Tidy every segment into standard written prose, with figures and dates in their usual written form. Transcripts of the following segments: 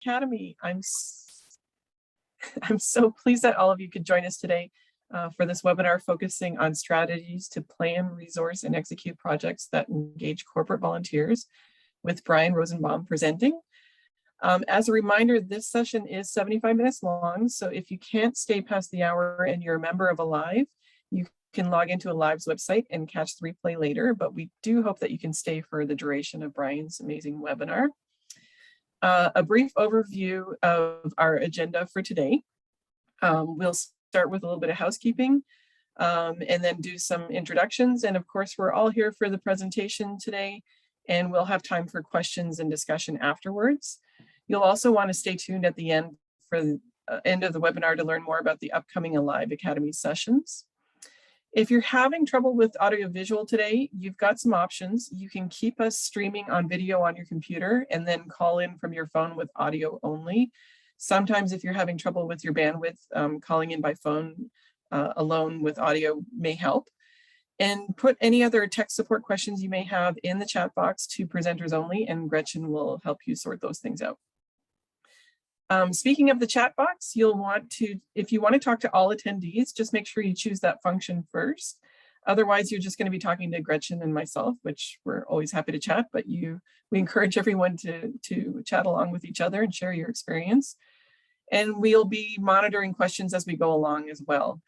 Academy. I'm so pleased that all of you could join us today for this webinar focusing on strategies to plan, resource, and execute projects that engage corporate volunteers, with Brian Rosenbaum presenting. As a reminder, this session is 75 minutes long, so if you can't stay past the hour and you're a member of Alive, you can log into Alive's website and catch the replay later, but we do hope that you can stay for the duration of Brian's amazing webinar. A brief overview of our agenda for today. We'll start with a little bit of housekeeping and then do some introductions. And of course, we're all here for the presentation today, and we'll have time for questions and discussion afterwards. You'll also want to stay tuned at the end for the end of the webinar to learn more about the upcoming Alive Academy sessions. If you're having trouble with audiovisual today, you've got some options. You can keep us streaming on video on your computer and then call in from your phone with audio only. Sometimes if you're having trouble with your bandwidth, calling in by phone alone with audio may help. And put any other tech support questions you may have in the chat box to presenters only, and Gretchen will help you sort those things out. Speaking of the chat box, you'll want to, if you want to talk to all attendees, just make sure you choose that function first. Otherwise, you're just going to be talking to Gretchen and myself, which we're always happy to chat, but we encourage everyone to chat along with each other and share your experience. And we'll be monitoring questions as we go along as well.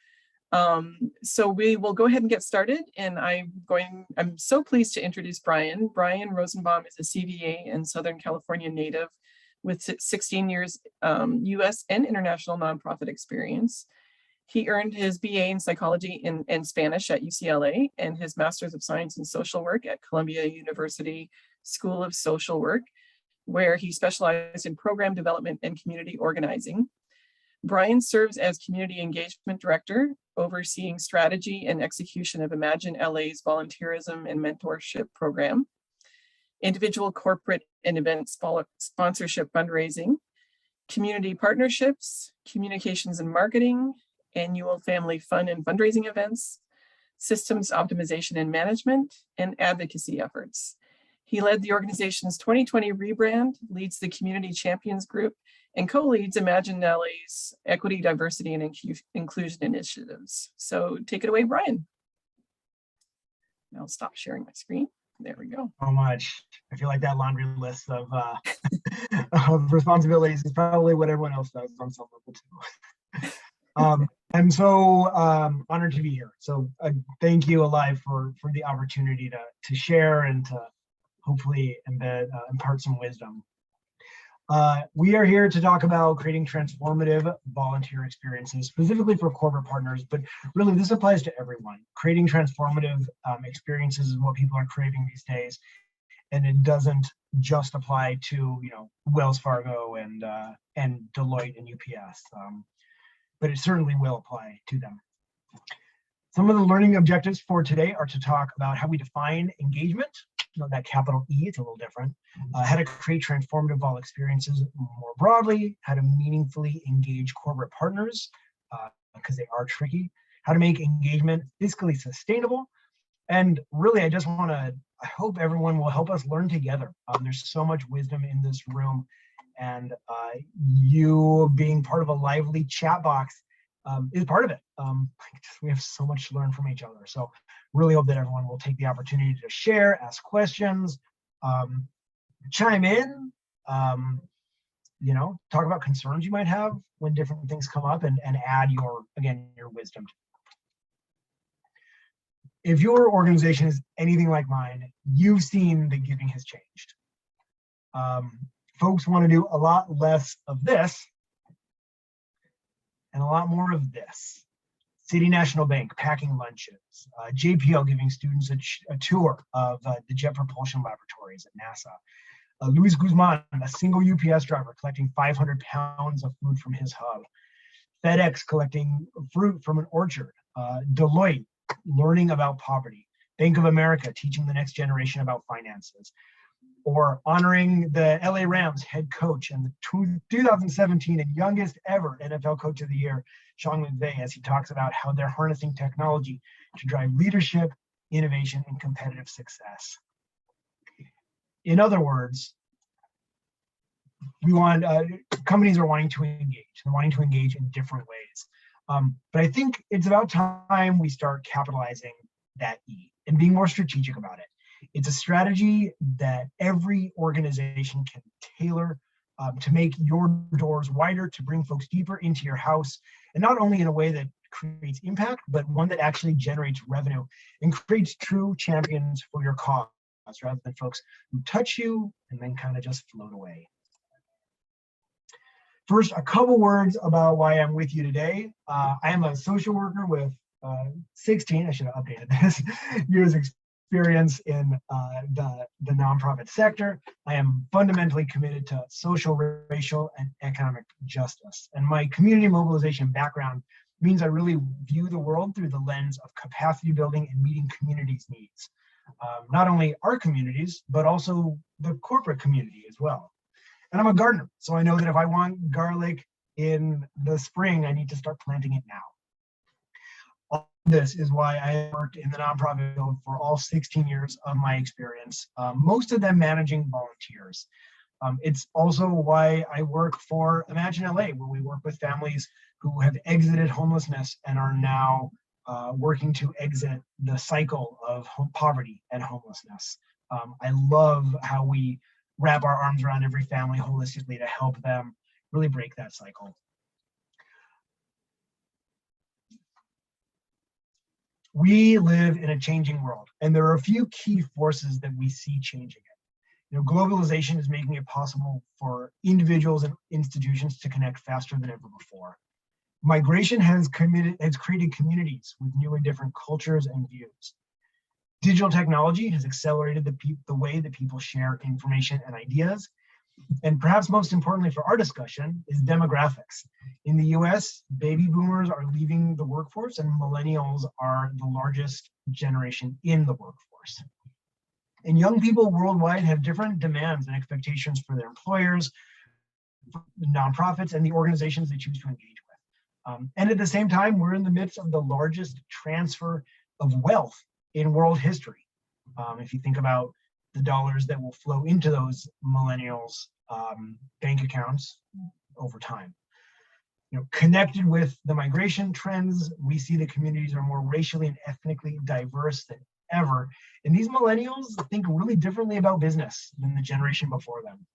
So we will go ahead and get started, and I'm so pleased to introduce Brian. Brian Rosenbaum is a CVA and Southern California native with 16 years US and international nonprofit experience. He earned his BA in psychology and Spanish at UCLA and his Master's of Science in Social Work at Columbia University School of Social Work, where he specialized in program development and community organizing. Brian serves as Community Engagement Director, overseeing strategy and execution of Imagine LA's volunteerism and mentorship program, individual, corporate, and event sponsorship fundraising, community partnerships, communications and marketing, annual family fun and fundraising events, systems optimization and management, and advocacy efforts. He led the organization's 2020 rebrand, leads the Community Champions Group, and co-leads Imagine LA's equity, diversity, and inclusion initiatives. So take it away, Brian. I'll stop sharing my screen. There we go. So much. I feel like that laundry list of, of responsibilities is probably what everyone else does on some level too. I'm so honored to be here. So thank you, Alive, for the opportunity to share and to hopefully impart some wisdom. We are here to talk about creating transformative volunteer experiences, specifically for corporate partners, but really this applies to everyone. Creating transformative experiences is what people are craving these days, and it doesn't just apply to Wells Fargo and Deloitte and UPS, but it certainly will apply to them. Some of the learning objectives for today are to talk about how we define engagement. That capital E, it's a little different. How to create transformative vol experiences more broadly, how to meaningfully engage corporate partners, because they are tricky, how to make engagement fiscally sustainable. And really, I hope everyone will help us learn together. There's so much wisdom in this room, and you being part of a lively chat box is part of it. We have so much to learn from each other. So really hope that everyone will take the opportunity to share, ask questions, chime in, talk about concerns you might have when different things come up, and add your wisdom. If your organization is anything like mine, you've seen that giving has changed. Folks want to do a lot less of this and a lot more of this. City National Bank packing lunches, JPL giving students a tour of the Jet Propulsion Laboratories at NASA, Luis Guzman, a single UPS driver collecting 500 pounds of food from his hub, FedEx collecting fruit from an orchard, Deloitte learning about poverty, Bank of America teaching the next generation about finances, or honoring the LA Rams head coach and the 2017 and youngest ever NFL Coach of the Year, Sean McVay, as he talks about how they're harnessing technology to drive leadership, innovation, and competitive success. In other words, we want companies are wanting to engage. They're wanting to engage in different ways. But I think it's about time we start capitalizing that E and being more strategic about it. It's a strategy that every organization can tailor to make your doors wider, to bring folks deeper into your house, and not only in a way that creates impact, but one that actually generates revenue and creates true champions for your cause, rather than folks who touch you and then kind of just float away. First, a couple words about why I'm with you today. I am a social worker with 16, I should have updated this, years experience in the nonprofit sector. I am fundamentally committed to social, racial, and economic justice. And my community mobilization background means I really view the world through the lens of capacity building and meeting communities' needs. Not only our communities, but also the corporate community as well. And I'm a gardener, so I know that if I want garlic in the spring, I need to start planting it now. All this is why I worked in the nonprofit field for all 16 years of my experience, most of them managing volunteers. It's also why I work for Imagine LA, where we work with families who have exited homelessness and are now working to exit the cycle of poverty and homelessness. I love how we wrap our arms around every family holistically to help them really break that cycle. We live in a changing world, and there are a few key forces that we see changing it. Globalization is making it possible for individuals and institutions to connect faster than ever before. Migration has created communities with new and different cultures and views. Digital technology has accelerated the way that people share information and ideas. And perhaps most importantly for our discussion is demographics. In the US, baby boomers are leaving the workforce and millennials are the largest generation in the workforce. And young people worldwide have different demands and expectations for their employers, for nonprofits, and the organizations they choose to engage with. And at the same time, we're in the midst of the largest transfer of wealth in world history. If you think about the dollars that will flow into those millennials' bank accounts over time. Connected with the migration trends, we see the communities are more racially and ethnically diverse than ever. And these millennials think really differently about business than the generation before them.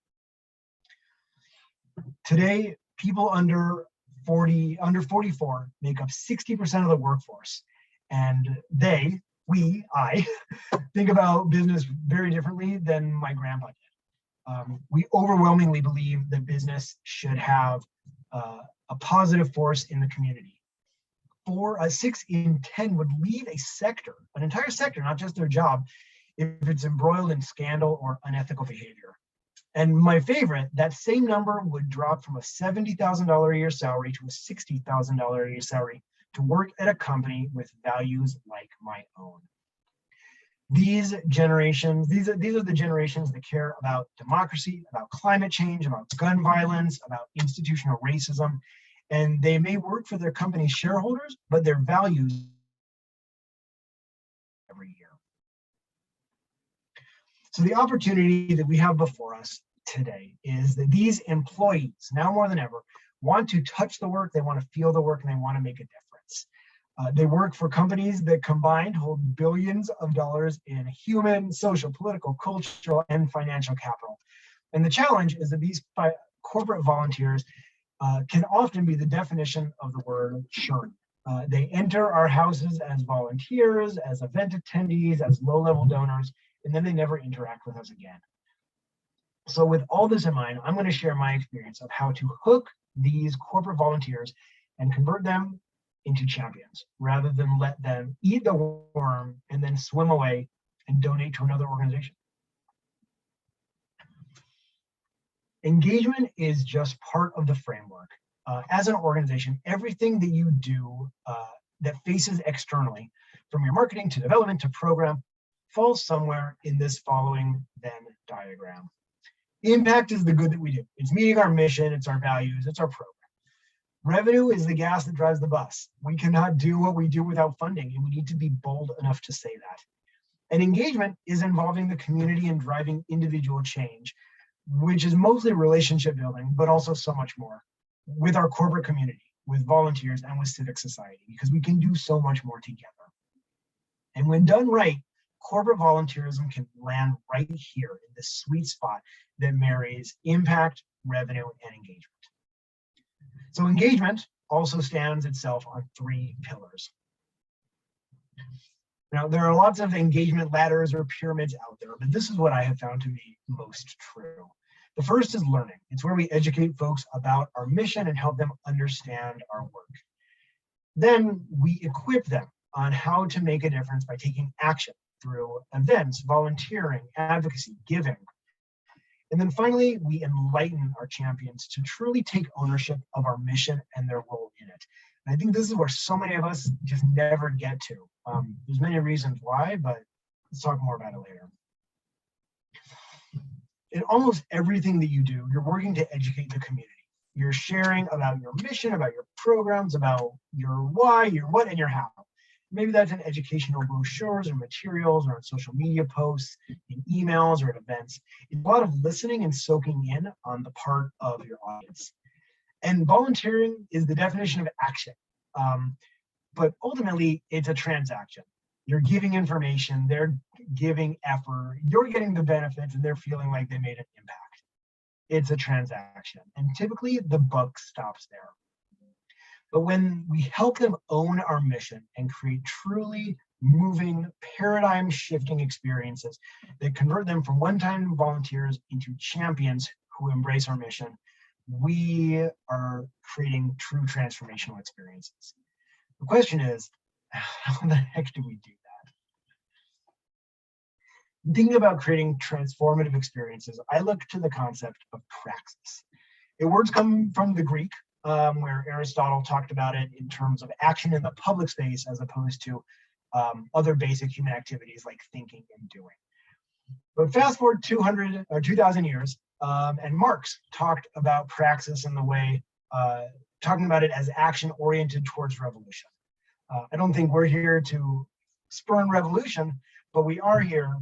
Today, people under 44 make up 60% of the workforce. And I think about business very differently than my grandpa did. We overwhelmingly believe that business should have a positive force in the community. 6 in 10 would leave a sector, an entire sector, not just their job, if it's embroiled in scandal or unethical behavior. And my favorite, that same number would drop from a $70,000 a year salary to a $60,000 a year salary to work at a company with values like my own. These are the generations that care about democracy, about climate change, about gun violence, about institutional racism. And they may work for their company's shareholders, but their values every year. So the opportunity that we have before us today is that these employees, now more than ever, want to touch the work, they want to feel the work, and they want to make a difference. They work for companies that combined hold billions of dollars in human, social, political, cultural, and financial capital. And the challenge is that these corporate volunteers can often be the definition of the word churn. They enter our houses as volunteers, as event attendees, as low-level donors, and then they never interact with us again. So with all this in mind, I'm going to share my experience of how to hook these corporate volunteers and convert them into champions, rather than let them eat the worm and then swim away and donate to another organization. Engagement is just part of the framework. As an organization, everything that you do that faces externally, from your marketing to development to program, falls somewhere in this following Venn diagram. Impact is the good that we do. It's meeting our mission, it's our values, it's our program. Revenue is the gas that drives the bus. We cannot do what we do without funding, and we need to be bold enough to say that. And engagement is involving the community and driving individual change. which is mostly relationship building, but also so much more with our corporate community, with volunteers, and with civic society, because we can do so much more together. And when done right, corporate volunteerism can land right here in the sweet spot that marries impact, revenue, and engagement. So engagement also stands itself on 3 pillars. Now, there are lots of engagement ladders or pyramids out there, but this is what I have found to be most true. The first is learning. It's where we educate folks about our mission and help them understand our work. Then we equip them on how to make a difference by taking action through events, volunteering, advocacy, giving. And then finally, we enlighten our champions to truly take ownership of our mission and their role in it. And I think this is where so many of us just never get to. There's many reasons why, but let's talk more about it later. In almost everything that you do, you're working to educate the community. You're sharing about your mission, about your programs, about your why, your what, and your how. Maybe that's in educational brochures or materials or on social media posts, in emails or at events. It's a lot of listening and soaking in on the part of your audience. And volunteering is the definition of action. But ultimately, it's a transaction. You're giving information, they're giving effort, you're getting the benefits, and they're feeling like they made an impact. It's a transaction. And typically, the buck stops there. But when we help them own our mission and create truly moving, paradigm-shifting experiences that convert them from one-time volunteers into champions who embrace our mission, we are creating true transformational experiences. The question is, how the heck do we do that? Thinking about creating transformative experiences, I look to the concept of praxis. The words come from the Greek, where Aristotle talked about it in terms of action in the public space as opposed to other basic human activities like thinking and doing. But fast forward 200 or 2,000 years, and Marx talked about praxis in the way, talking about it as action oriented towards revolution. I don't think we're here to spurn revolution, but we are here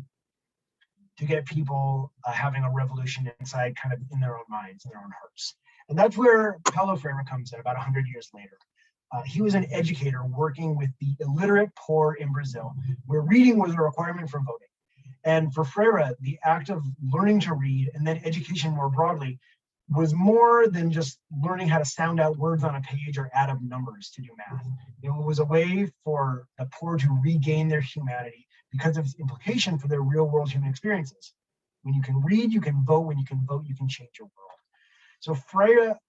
to get people having a revolution inside, kind of in their own minds, in their own hearts. And that's where Paulo Freire comes in about 100 years later. He was an educator working with the illiterate poor in Brazil, where reading was a requirement for voting. And for Freire, the act of learning to read and then education more broadly was more than just learning how to sound out words on a page or add up numbers to do math. It was a way for the poor to regain their humanity because of its implication for their real world human experiences. When you can read, you can vote. When you can vote, you can change your world. So Freire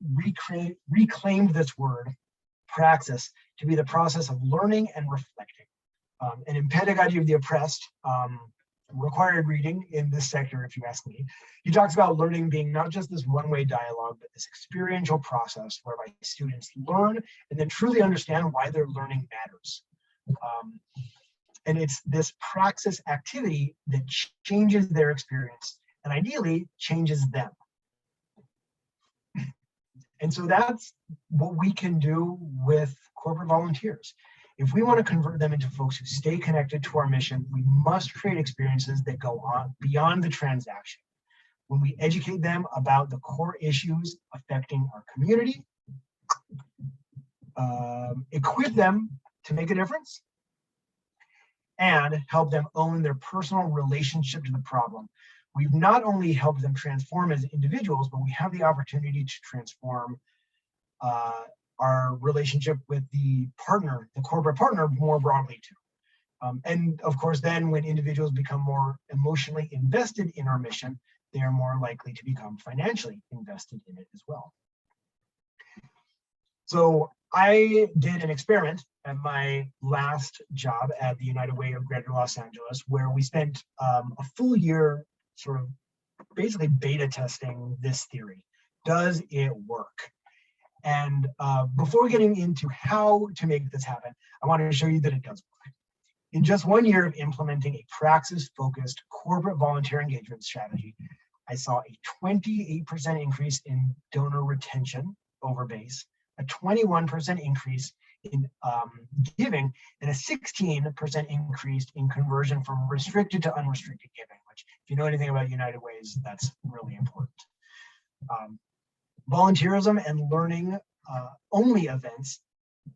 reclaimed this word, praxis, to be the process of learning and reflecting. And in Pedagogy of the Oppressed, required reading in this sector, if you ask me, he talks about learning being not just this one-way dialogue, but this experiential process whereby students learn and then truly understand why their learning matters. And it's this praxis activity that changes their experience and ideally changes them. And so that's what we can do with corporate volunteers. If we want to convert them into folks who stay connected to our mission, we must create experiences that go on beyond the transaction. When we educate them about the core issues affecting our community, equip them to make a difference, and help them own their personal relationship to the problem, we've not only helped them transform as individuals, but we have the opportunity to transform our relationship with the partner, the corporate partner, more broadly too. And of course, then when individuals become more emotionally invested in our mission, they are more likely to become financially invested in it as well. So I did an experiment at my last job at the United Way of Greater Los Angeles, where we spent a full year sort of basically beta testing this theory. Does it work? And before getting into how to make this happen, I wanted to show you that it does work. In just 1 year of implementing a praxis-focused corporate volunteer engagement strategy, I saw a 28% increase in donor retention over base, a 21% increase in giving, and a 16% increase in conversion from restricted to unrestricted giving, much. If you know anything about United Ways, that's really important. Volunteerism and learning only events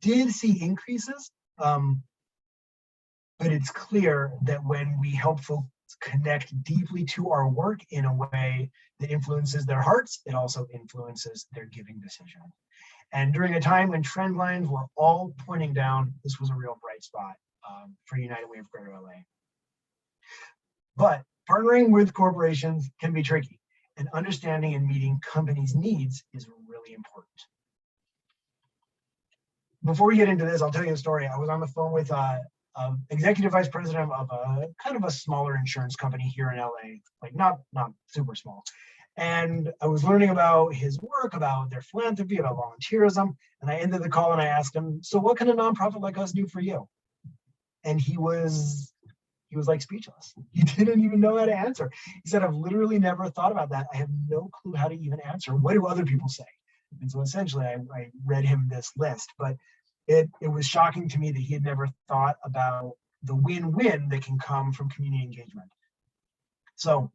did see increases, but it's clear that when we help folks connect deeply to our work in a way that influences their hearts, it also influences their giving decision. And during a time when trend lines were all pointing down, this was a real bright spot for United Way of Greater LA. But partnering with corporations can be tricky, and understanding and meeting companies' needs is really important. Before we get into this, I'll tell you a story. I was on the phone with executive vice president of a kind of a smaller insurance company here in LA, like not super small. And I was learning about his work, about their philanthropy, about volunteerism. And I ended the call and I asked him, so what can a nonprofit like us do for you? And he was like speechless. He didn't even know how to answer. He said, I've literally never thought about that. I have no clue how to even answer. What do other people say? And so essentially I read him this list, but it was shocking to me that he had never thought about the win-win that can come from community engagement. So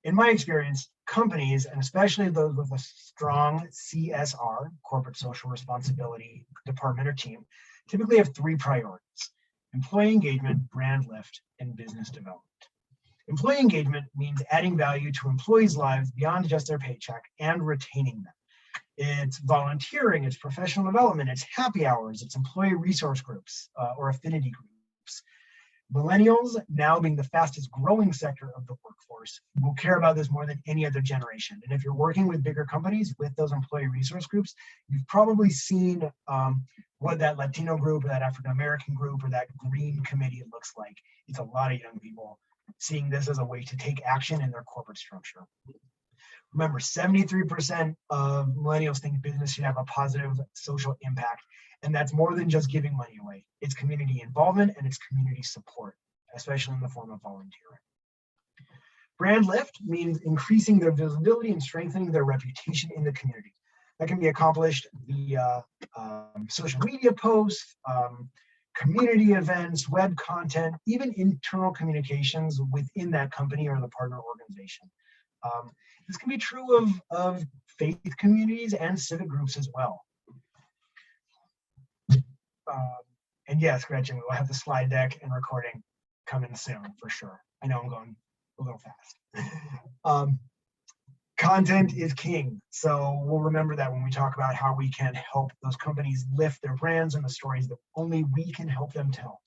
in my experience, companies, and especially those with a strong CSR, corporate social responsibility department or team, typically have three priorities: employee engagement, brand lift, and business development. Employee engagement means adding value to employees' lives beyond just their paycheck and retaining them. It's volunteering, it's professional development, it's happy hours, it's employee resource groups or affinity groups. Millennials, now being the fastest growing sector of the workforce, will care about this more than any other generation. And if you're working with bigger companies with those employee resource groups, you've probably seen what that Latino group or that African American group or that green committee looks like. It's a lot of young people seeing this as a way to take action in their corporate structure. Remember, 73% of millennials think business should have a positive social impact. And that's more than just giving money away. It's community involvement and it's community support, especially in the form of volunteering. Brand lift means increasing their visibility and strengthening their reputation in the community. That can be accomplished via social media posts, community events, web content, even internal communications within that company or the partner organization. This can be true of faith communities and civic groups as well. And yes, Gretchen, we will have the slide deck and recording coming soon for sure. I know I'm going a little fast. Content is king. So we'll remember that when we talk about how we can help those companies lift their brands and the stories that only we can help them tell.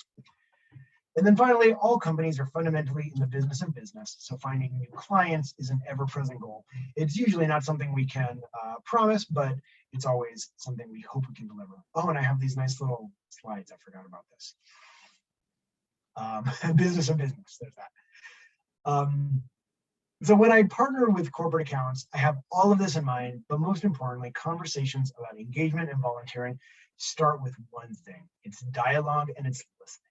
And then finally, all companies are fundamentally in the business of business. So finding new clients is an ever-present goal. It's usually not something we can promise, but it's always something we hope we can deliver. Oh, and I have these nice little slides. I forgot about this. Business of business, there's that. So when I partner with corporate accounts, I have all of this in mind, but most importantly, conversations about engagement and volunteering start with one thing. It's dialogue and it's listening.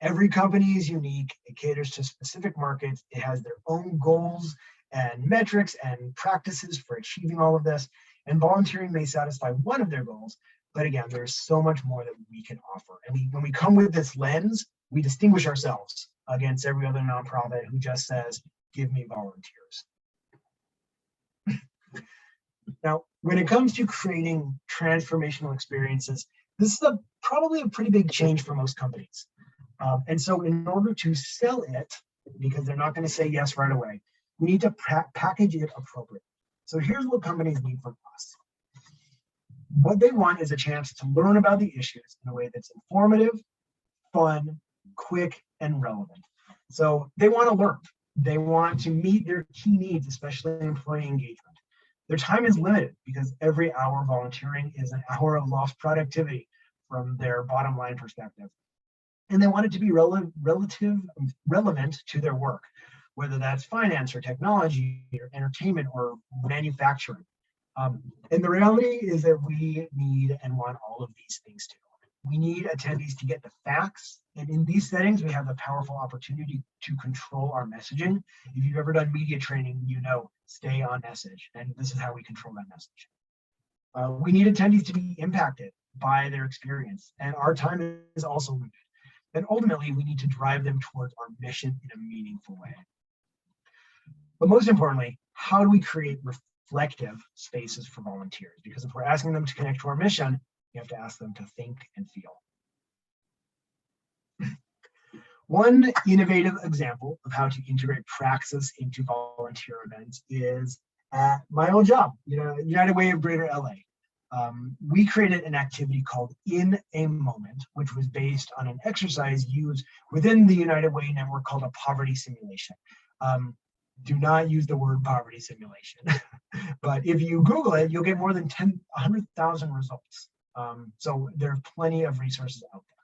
Every company is unique. It caters to specific markets. It has their own goals and metrics and practices for achieving all of this. And volunteering may satisfy one of their goals, but again, there's so much more that we can offer. And when we come with this lens, we distinguish ourselves against every other nonprofit who just says, give me volunteers. Now, when it comes to creating transformational experiences, this is probably a pretty big change for most companies. And so in order to sell it, because they're not going to say yes right away, we need to package it appropriately. So here's what companies need from us. What they want is a chance to learn about the issues in a way that's informative, fun, quick, and relevant. So they want to learn. They want to meet their key needs, especially employee engagement. Their time is limited because every hour volunteering is an hour of lost productivity from their bottom line perspective. And they want it to be relevant to their work, whether that's finance or technology or entertainment or manufacturing. And the reality is that we need and want all of these things too. We need attendees to get the facts. And in these settings, we have the powerful opportunity to control our messaging. If you've ever done media training, you know, stay on message. And this is how we control that message. We need attendees to be impacted by their experience. And our time is also limited. And ultimately, we need to drive them towards our mission in a meaningful way. But most importantly, how do we create reflective spaces for volunteers? Because if we're asking them to connect to our mission, we have to ask them to think and feel. One innovative example of how to integrate praxis into volunteer events is at my old job, United Way of Greater LA. We created an activity called In a Moment, which was based on an exercise used within the United Way network called a poverty simulation. Do not use the word poverty simulation, but if you Google it, you'll get more than 100,000 results. So there are plenty of resources out there.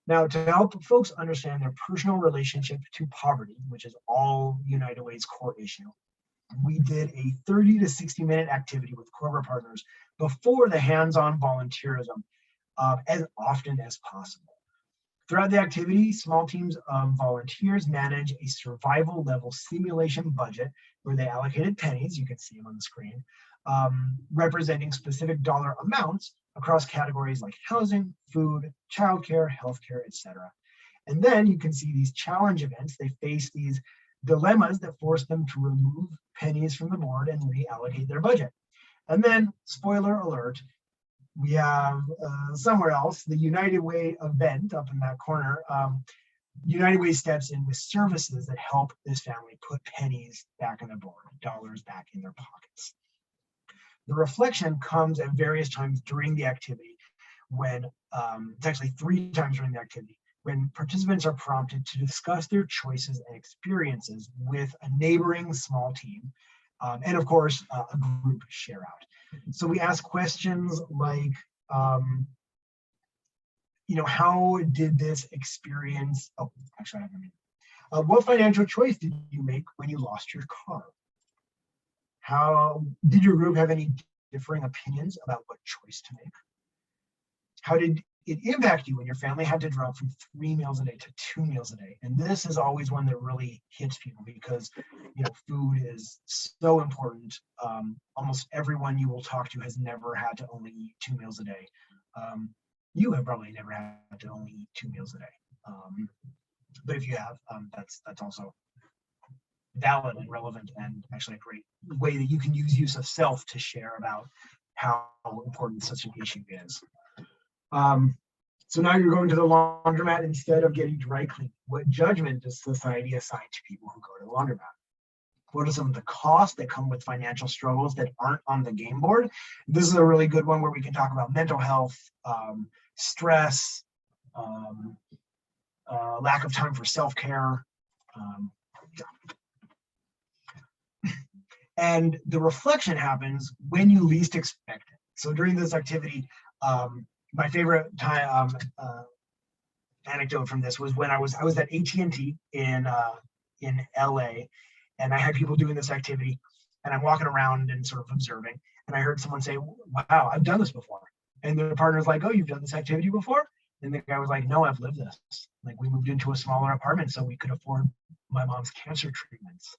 Now, to help folks understand their personal relationship to poverty, which is all United Way's core issue, we did a 30 to 60-minute activity with corporate partners before the hands-on volunteerism as often as possible. Throughout the activity, small teams of volunteers manage a survival level simulation budget where they allocated pennies, you can see them on the screen, representing specific dollar amounts across categories like housing, food, childcare, healthcare, etc. And then you can see these challenge events. They face these dilemmas that force them to remove pennies from the board and reallocate their budget. And then, spoiler alert, we have somewhere else, the United Way event up in that corner. United Way steps in with services that help this family put pennies back in the board, dollars back in their pockets. The reflection comes at various times during the activity when, it's actually 3 times during the activity, when participants are prompted to discuss their choices and experiences with a neighboring small team, and of course, a group share out. So we ask questions like, how did this experience, what financial choice did you make when you lost your car? How did your group have any differing opinions about what choice to make? How did it impact you when your family had to drop from 3 meals a day to 2 meals a day? And this is always one that really hits people because, food is so important. Almost everyone you will talk to has never had to only eat 2 meals a day. You have probably never had to only eat 2 meals a day. But if you have, that's also valid and relevant, and actually a great way that you can use of self to share about how important such an issue is. So now you're going to the laundromat instead of getting dry cleaned. What judgment does society assign to people who go to the laundromat? What are some of the costs that come with financial struggles that aren't on the game board? This is a really good one where we can talk about mental health, stress, lack of time for self-care. And the reflection happens when you least expect it. So during this activity, my favorite time anecdote from this was when I was at AT&T in LA, and I had people doing this activity, and I'm walking around and sort of observing, and I heard someone say, "Wow, I've done this before." And their partner's like, "Oh, you've done this activity before?" And the guy was like, "No, I've lived this. Like, we moved into a smaller apartment so we could afford my mom's cancer treatments,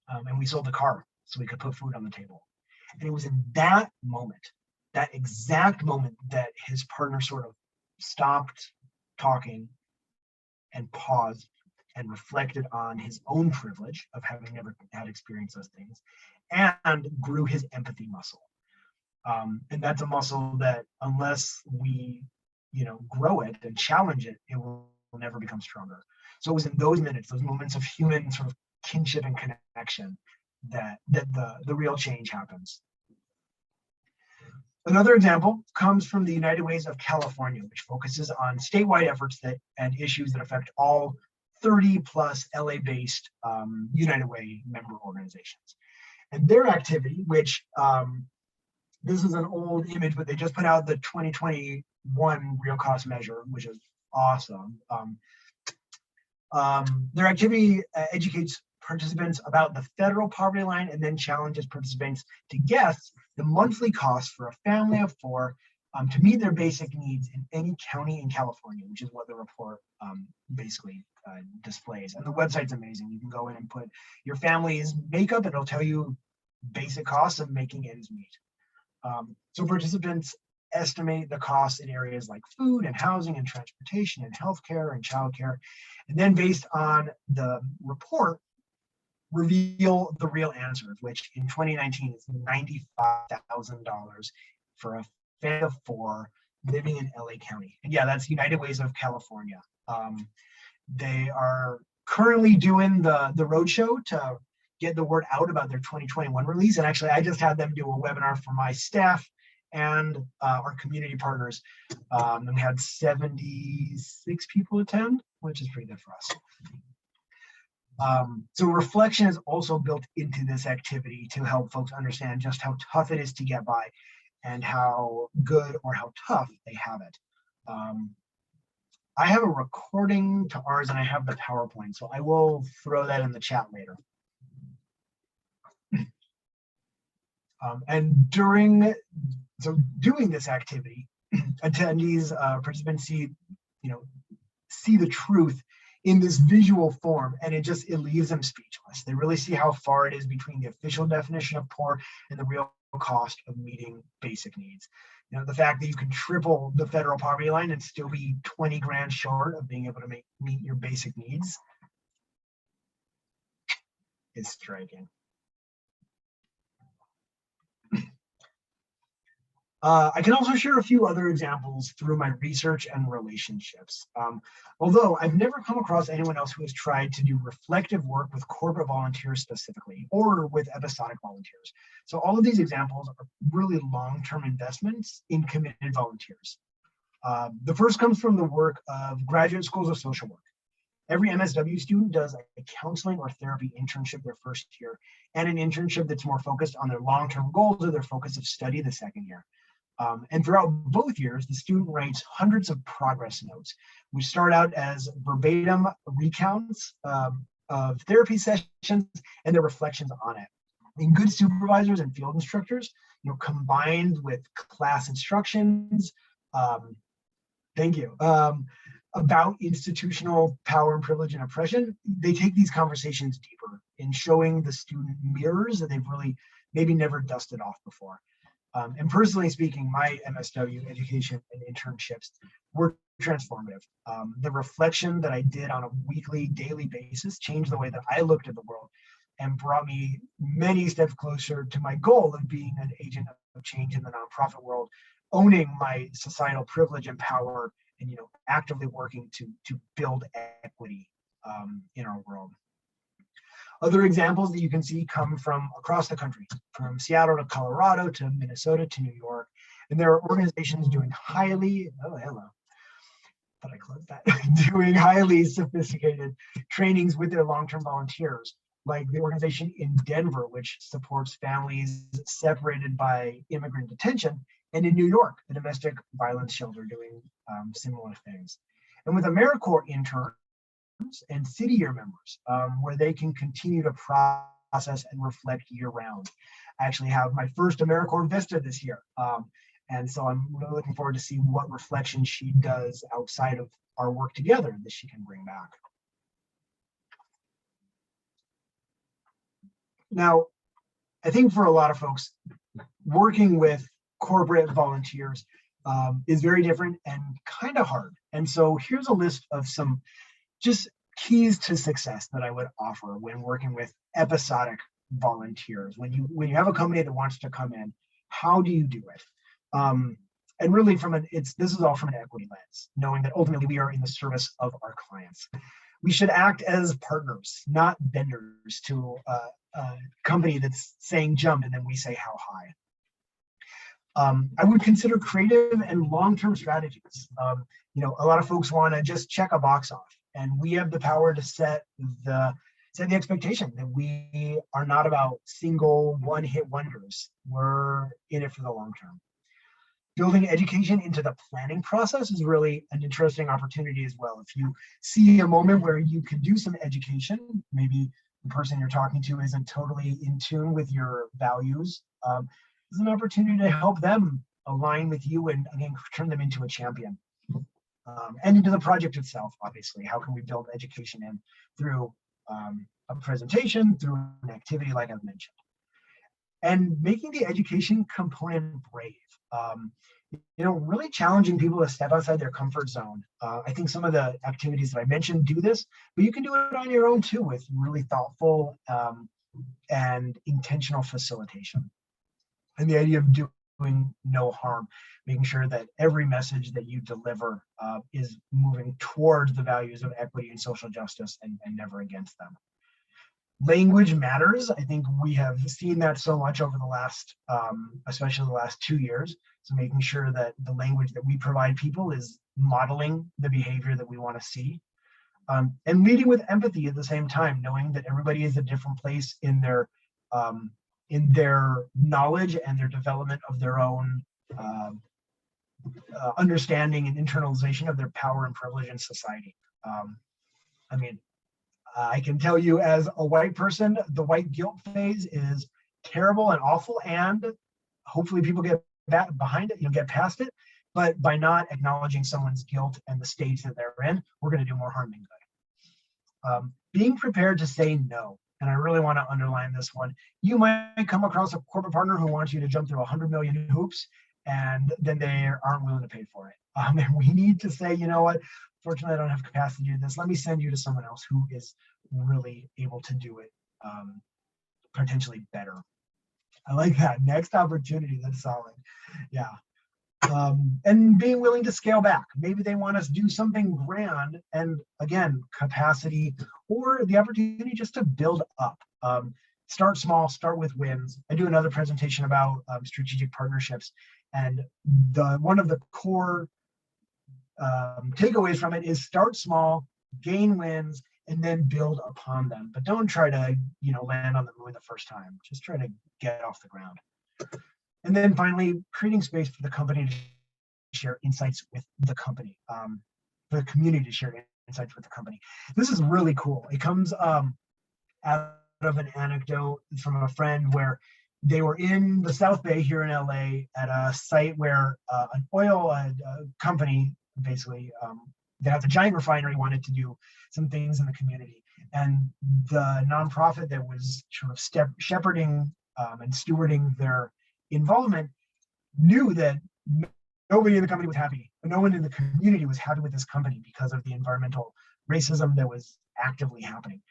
and we sold the car so we could put food on the table." And it was in that moment, that exact moment, that his partner sort of stopped talking and paused and reflected on his own privilege of having never had experienced those things, and grew his empathy muscle. And that's a muscle that, unless we, grow it and challenge it, it will never become stronger. So it was in those minutes, those moments of human sort of kinship and connection, that the real change happens. Another example comes from the United Ways of California, which focuses on statewide efforts and issues that affect all 30 plus LA-based United Way member organizations. And their activity, which this is an old image, but they just put out the 2021 real cost measure, which is awesome. Their activity educates participants about the federal poverty line, and then challenges participants to guess the monthly cost for a family of 4 to meet their basic needs in any county in California, which is what the report basically displays. And the website's amazing. You can go in and put your family's makeup, and it'll tell you basic costs of making ends meet. So participants estimate the costs in areas like food and housing and transportation and healthcare and childcare. And then based on the report, reveal the real answers, which in 2019 is $95,000 for a family of four living in LA County. And yeah, that's United Ways of California. They are currently doing the roadshow to get the word out about their 2021 release. And actually, I just had them do a webinar for my staff and our community partners. And we had 76 people attend, which is pretty good for us. So reflection is also built into this activity to help folks understand just how tough it is to get by and how good or how tough they have it. I have a recording to ours and I have the PowerPoint, so I will throw that in the chat later. And doing this activity, attendees, participants see the truth in this visual form, and it leaves them speechless. They really see how far it is between the official definition of poor and the real cost of meeting basic needs. The fact that you can triple the federal poverty line and still be 20 grand short of being able to meet your basic needs is striking. I can also share a few other examples through my research and relationships. Although I've never come across anyone else who has tried to do reflective work with corporate volunteers specifically, or with episodic volunteers. So all of these examples are really long-term investments in committed volunteers. The first comes from the work of graduate schools of social work. Every MSW student does a counseling or therapy internship their first year, and an internship that's more focused on their long-term goals or their focus of study the second year. And throughout both years, the student writes hundreds of progress notes, which start out as verbatim recounts of therapy sessions and their reflections on it. And good supervisors and field instructors, combined with class instructions, about institutional power and privilege and oppression, they take these conversations deeper in showing the student mirrors that they've really maybe never dusted off before. And personally speaking, my MSW education and internships were transformative. The reflection that I did on a weekly, daily basis changed the way that I looked at the world and brought me many steps closer to my goal of being an agent of change in the nonprofit world, owning my societal privilege and power, and actively working to build equity in our world. Other examples that you can see come from across the country, from Seattle to Colorado to Minnesota to New York. And there are organizations doing highly sophisticated trainings with their long-term volunteers, like the organization in Denver, which supports families separated by immigrant detention, and in New York, the domestic violence shelter doing similar things. And with AmeriCorps interns and city year members, where they can continue to process and reflect year round. I actually have my first AmeriCorps Vista this year. And so I'm really looking forward to see what reflection she does outside of our work together that she can bring back. Now, I think for a lot of folks, working with corporate volunteers is very different and kind of hard. And so here's a list of some just keys to success that I would offer when working with episodic volunteers. When you have a company that wants to come in, how do you do it? And really this is all from an equity lens, knowing that ultimately we are in the service of our clients. We should act as partners, not vendors to a company that's saying jump and then we say how high. I would consider creative and long-term strategies. A lot of folks want to just check a box off, and we have the power to set the expectation that we are not about single one-hit wonders. We're in it for the long term. Building education into the planning process is really an interesting opportunity as well. If you see a moment where you can do some education, maybe the person you're talking to isn't totally in tune with your values, there's an opportunity to help them align with you and again turn them into a champion. And into the project itself, obviously, how can we build education in through a presentation, through an activity like I've mentioned. And making the education component brave. really challenging people to step outside their comfort zone. I think some of the activities that I mentioned do this, but you can do it on your own too with really thoughtful and intentional facilitation. And the idea of doing no harm, making sure that every message that you deliver is moving towards the values of equity and social justice and never against them. Language matters. I think we have seen that so much over the last, especially the last 2 years. So making sure that the language that we provide people is modeling the behavior that we want to see. And leading with empathy at the same time, knowing that everybody is a different place in their knowledge and their development of their own understanding and internalization of their power and privilege in society. I mean, I can tell you as a white person, the white guilt phase is terrible and awful, and hopefully people get back behind it, get past it. But by not acknowledging someone's guilt and the stage that they're in, we're going to do more harm than good. Being prepared to say no. And I really want to underline this one. You might come across a corporate partner who wants you to jump through 100 million hoops, and then they aren't willing to pay for it. And we need to say, you know what, fortunately, I don't have capacity to do this. Let me send you to someone else who is really able to do it potentially better. I like that. Next opportunity, that's solid. Yeah. And being willing to scale back. Maybe they want us to do something grand, and again, capacity or the opportunity just to build up. Start small, start with wins. I do another presentation about strategic partnerships, and one of the core takeaways from it is start small, gain wins, and then build upon them. But don't try to land on the moon the first time. Just try to get off the ground. And then finally, creating space for the company to share insights with the company, for the community to share insights with the company. This is really cool. It comes out of an anecdote from a friend where they were in the South Bay here in LA at a site where an oil company, basically, that has a giant refinery, wanted to do some things in the community. And the nonprofit that was sort of shepherding and stewarding their involvement knew that nobody in the company was happy. No one in the community was happy with this company because of the environmental racism that was actively happening.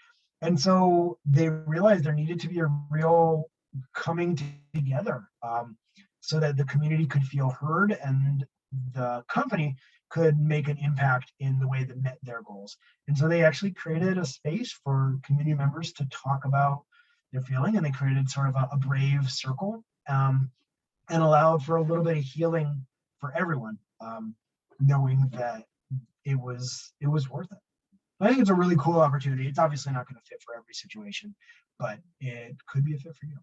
And so they realized there needed to be a real coming together so that the community could feel heard and the company could make an impact in the way that met their goals. And so they actually created a space for community members to talk about their feeling, and they created sort of a brave circle and allowed for a little bit of healing for everyone, knowing that it was worth it. I think it's a really cool opportunity. It's obviously not going to fit for every situation, but it could be a fit for you.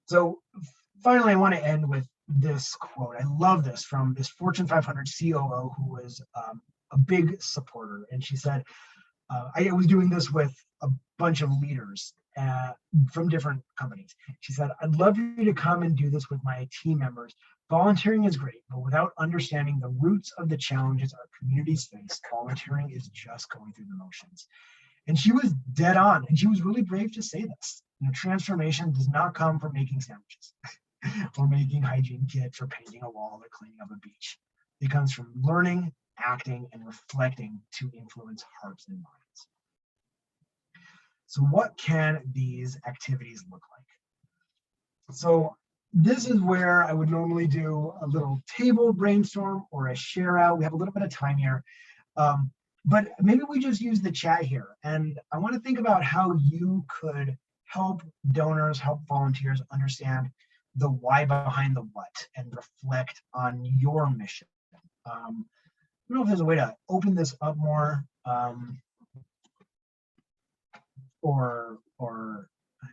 So finally, I want to end with this quote. I love this from this Fortune 500 COO who was a big supporter. And she said, I was doing this with a bunch of leaders from different companies. She said, I'd love you to come and do this with my team members. Volunteering is great, but without understanding the roots of the challenges our communities face, volunteering is just going through the motions. And she was dead on, and she was really brave to say this. Transformation does not come from making sandwiches or making hygiene kits or painting a wall or cleaning up a beach. It comes from learning, acting, and reflecting to influence hearts and minds. So what can these activities look like? So this is where I would normally do a little table brainstorm or a share out. We have a little bit of time here, but maybe we just use the chat here. And I want to think about how you could help donors, help volunteers understand the why behind the what and reflect on your mission. I don't know if there's a way to open this up more, or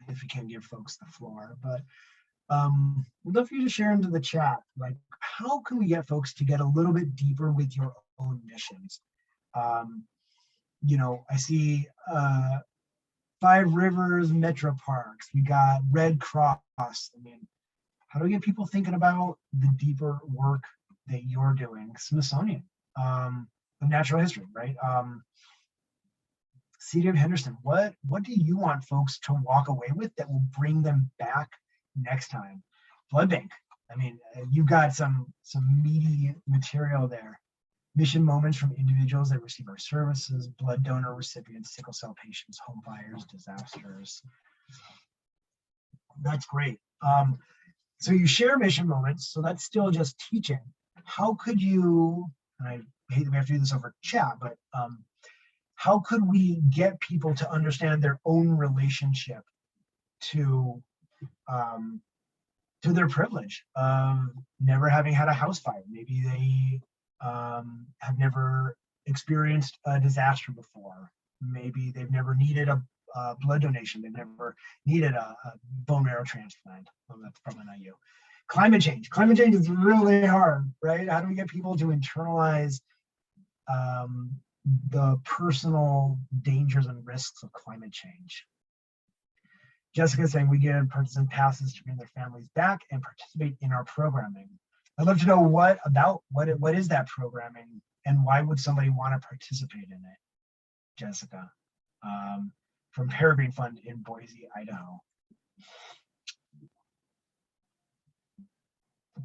if you can give folks the floor, but we'd love for you to share into the chat, like, how can we get folks to get a little bit deeper with your own missions? I see Five Rivers Metro Parks, we got Red Cross. I mean, how do we get people thinking about the deeper work that you're doing? Smithsonian, the natural history, right? City of Henderson, what do you want folks to walk away with that will bring them back next time? blood bank. I mean, you've got some meaty material there. Mission moments from individuals that receive our services, blood donor recipients, sickle cell patients, home fires, disasters. That's great. So you share mission moments, so that's still just teaching. How could you, and I hate that we have to do this over chat, but how could we get people to understand their own relationship to their privilege of never having had a house fire? Maybe they have never experienced a disaster before. Maybe they've never needed a blood donation. They've never needed a bone marrow transplant. Well, that's probably not you. Climate change. Climate change is really hard, right? How do we get people to internalize the personal dangers and risks of climate change? Jessica saying we give participant passes to bring their families back and participate in our programming. I'd love to know what is that programming and why would somebody want to participate in it, Jessica, from Peregrine Fund in Boise, Idaho.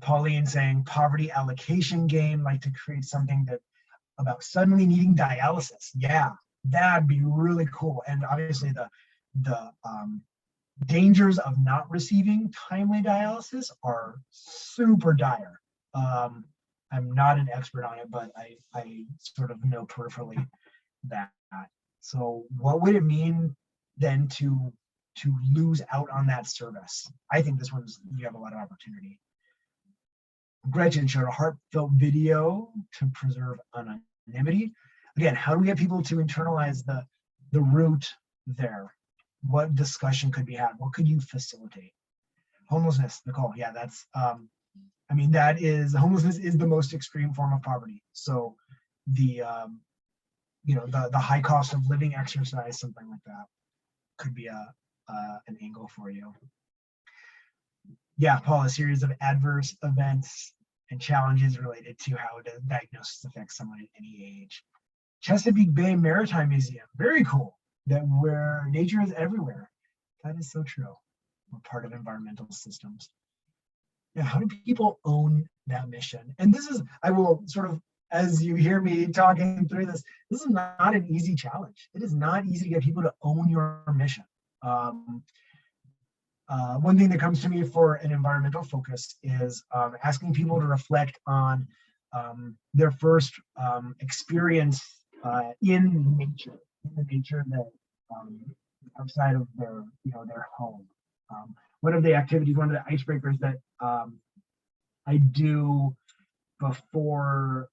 Pauline saying poverty allocation game, like to create something that about suddenly needing dialysis. Yeah, that'd be really cool. And obviously the dangers of not receiving timely dialysis are super dire. I'm not an expert on it, but I sort of know peripherally that. So what would it mean then to lose out on that service? I think this one's, you have a lot of opportunity. Gretchen showed a heartfelt video to preserve anonymity. Again, how do we get people to internalize the root there? What discussion could be had? What could you facilitate? Homelessness, Nicole. Yeah, that's, I mean, that is, homelessness is the most extreme form of poverty. So the, you know, the high cost of living exercise, something like that could be an angle for you. Yeah, Paul, a series of adverse events and challenges related to how the diagnosis affects someone at any age. Chesapeake Bay Maritime Museum, very cool. That where nature is everywhere. That is so true. We're part of environmental systems. Yeah, how do people own that mission? And this is, I will sort of, as you hear me talking through this is not an easy challenge. It is not easy to get people to own your mission. One thing that comes to me for an environmental focus is asking people to reflect on their first experience in the nature that outside of their, you know, their home. One of the activities, one of the icebreakers that I do before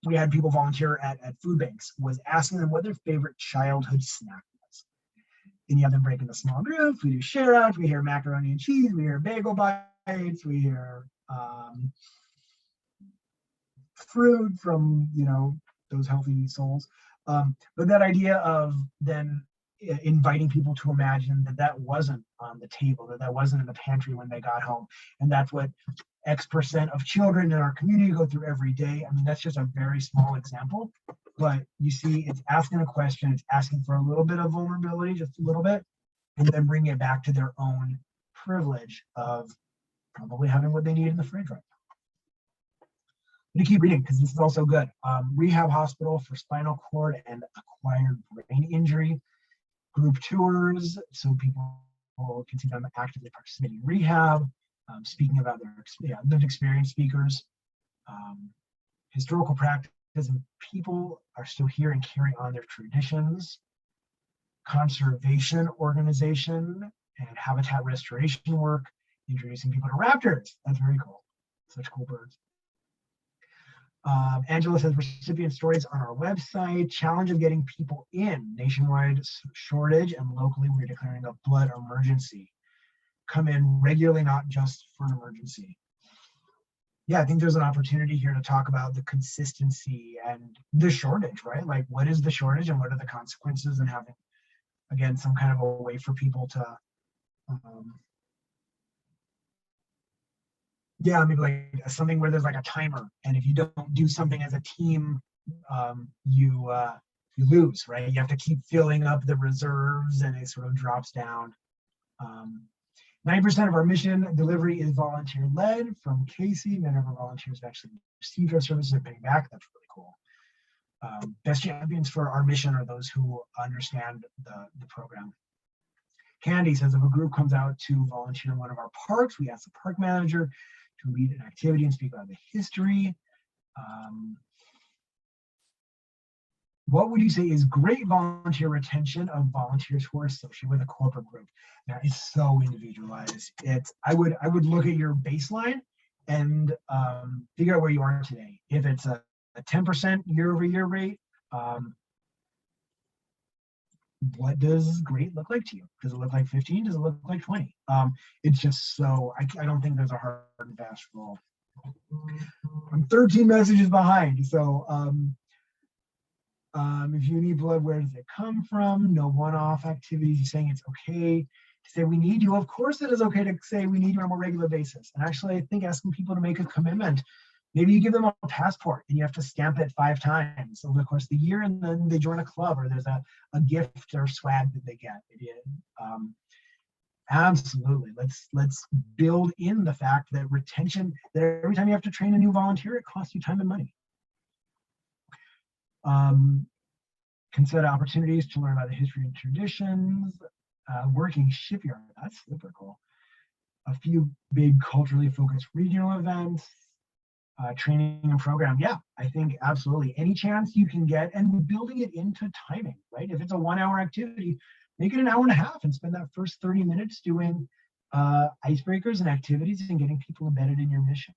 we had people volunteer at food banks was asking them what their favorite childhood snack was. And you have them break into small groups. We do share outs. We hear macaroni and cheese. We hear bagel bites. We hear fruit from, you know, those healthy souls. But that idea of then inviting people to imagine that wasn't on the table, that wasn't in the pantry when they got home. And that's what X% of children in our community go through every day. I mean, that's just a very small example, but you see, it's asking a question, it's asking for a little bit of vulnerability, just a little bit, and then bringing it back to their own privilege of probably having what they need in the fridge right now. I'm gonna keep reading because this is also good. Rehab hospital for spinal cord and acquired brain injury. Group tours, so people can see them actively participating in rehab, speaking about their lived experience speakers, historical practice, and people are still here and carry on their traditions, conservation organization and habitat restoration work, introducing people to raptors. That's very cool. Such cool birds. Angela says recipient stories on our website. Challenge of getting people in. Nationwide shortage, and locally we're declaring a blood emergency. Come in regularly, not just for an emergency. Yeah, I think there's an opportunity here to talk about the consistency and the shortage, right? Like, what is the shortage and what are the consequences, and having, again, some kind of a way for people to yeah, maybe like something where there's like a timer, and if you don't do something as a team, you lose, right? You have to keep filling up the reserves, and it sort of drops down. 9% of our mission delivery is volunteer-led from Casey. Many of our volunteers have actually received our services and paying back. That's really cool. Best champions for our mission are those who understand the program. Candy says, if a group comes out to volunteer in one of our parks, we ask the park manager to lead an activity and speak about the history. What would you say is great volunteer retention of volunteers who are associated with a corporate group? Now, it's so individualized. I would look at your baseline and figure out where you are today. If it's a 10% year-over-year rate, what does great look like to you? Does it look like 15? Does it look like 20? It's just so, I don't think there's a hard and fast rule. I'm 13 messages behind, so if you need blood, where does it come from? No one-off activities. You're saying it's okay to say we need you. Of course it is okay to say we need you on a more regular basis. And actually, I think asking people to make a commitment, maybe you give them a passport and you have to stamp it 5 times over the course of the year, and then they join a club or there's a gift or swag that they get. Absolutely. Let's build in the fact that retention, that every time you have to train a new volunteer, it costs you time and money. Consider opportunities to learn about the history and traditions. Working shipyard, that's super cool. A few big culturally focused regional events. Training and program, yeah, I think absolutely. Any chance you can get, and building it into timing, right? If it's a 1-hour activity, make it an hour and a half and spend that first 30 minutes doing icebreakers and activities and getting people embedded in your mission.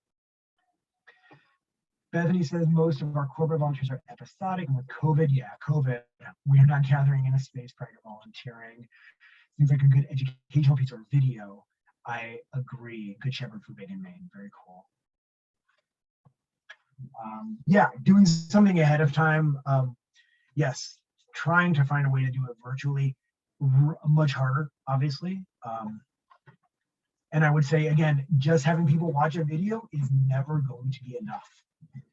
Bethany says most of our corporate volunteers are episodic, and with COVID, yeah, COVID, we're not gathering in a space prior to volunteering. Seems like a good educational piece or video. I agree. Good Shepherd Food Bank in Maine, very cool. Yeah, doing something ahead of time. Yes, trying to find a way to do it virtually, much harder, obviously. And I would say, again, just having people watch a video is never going to be enough.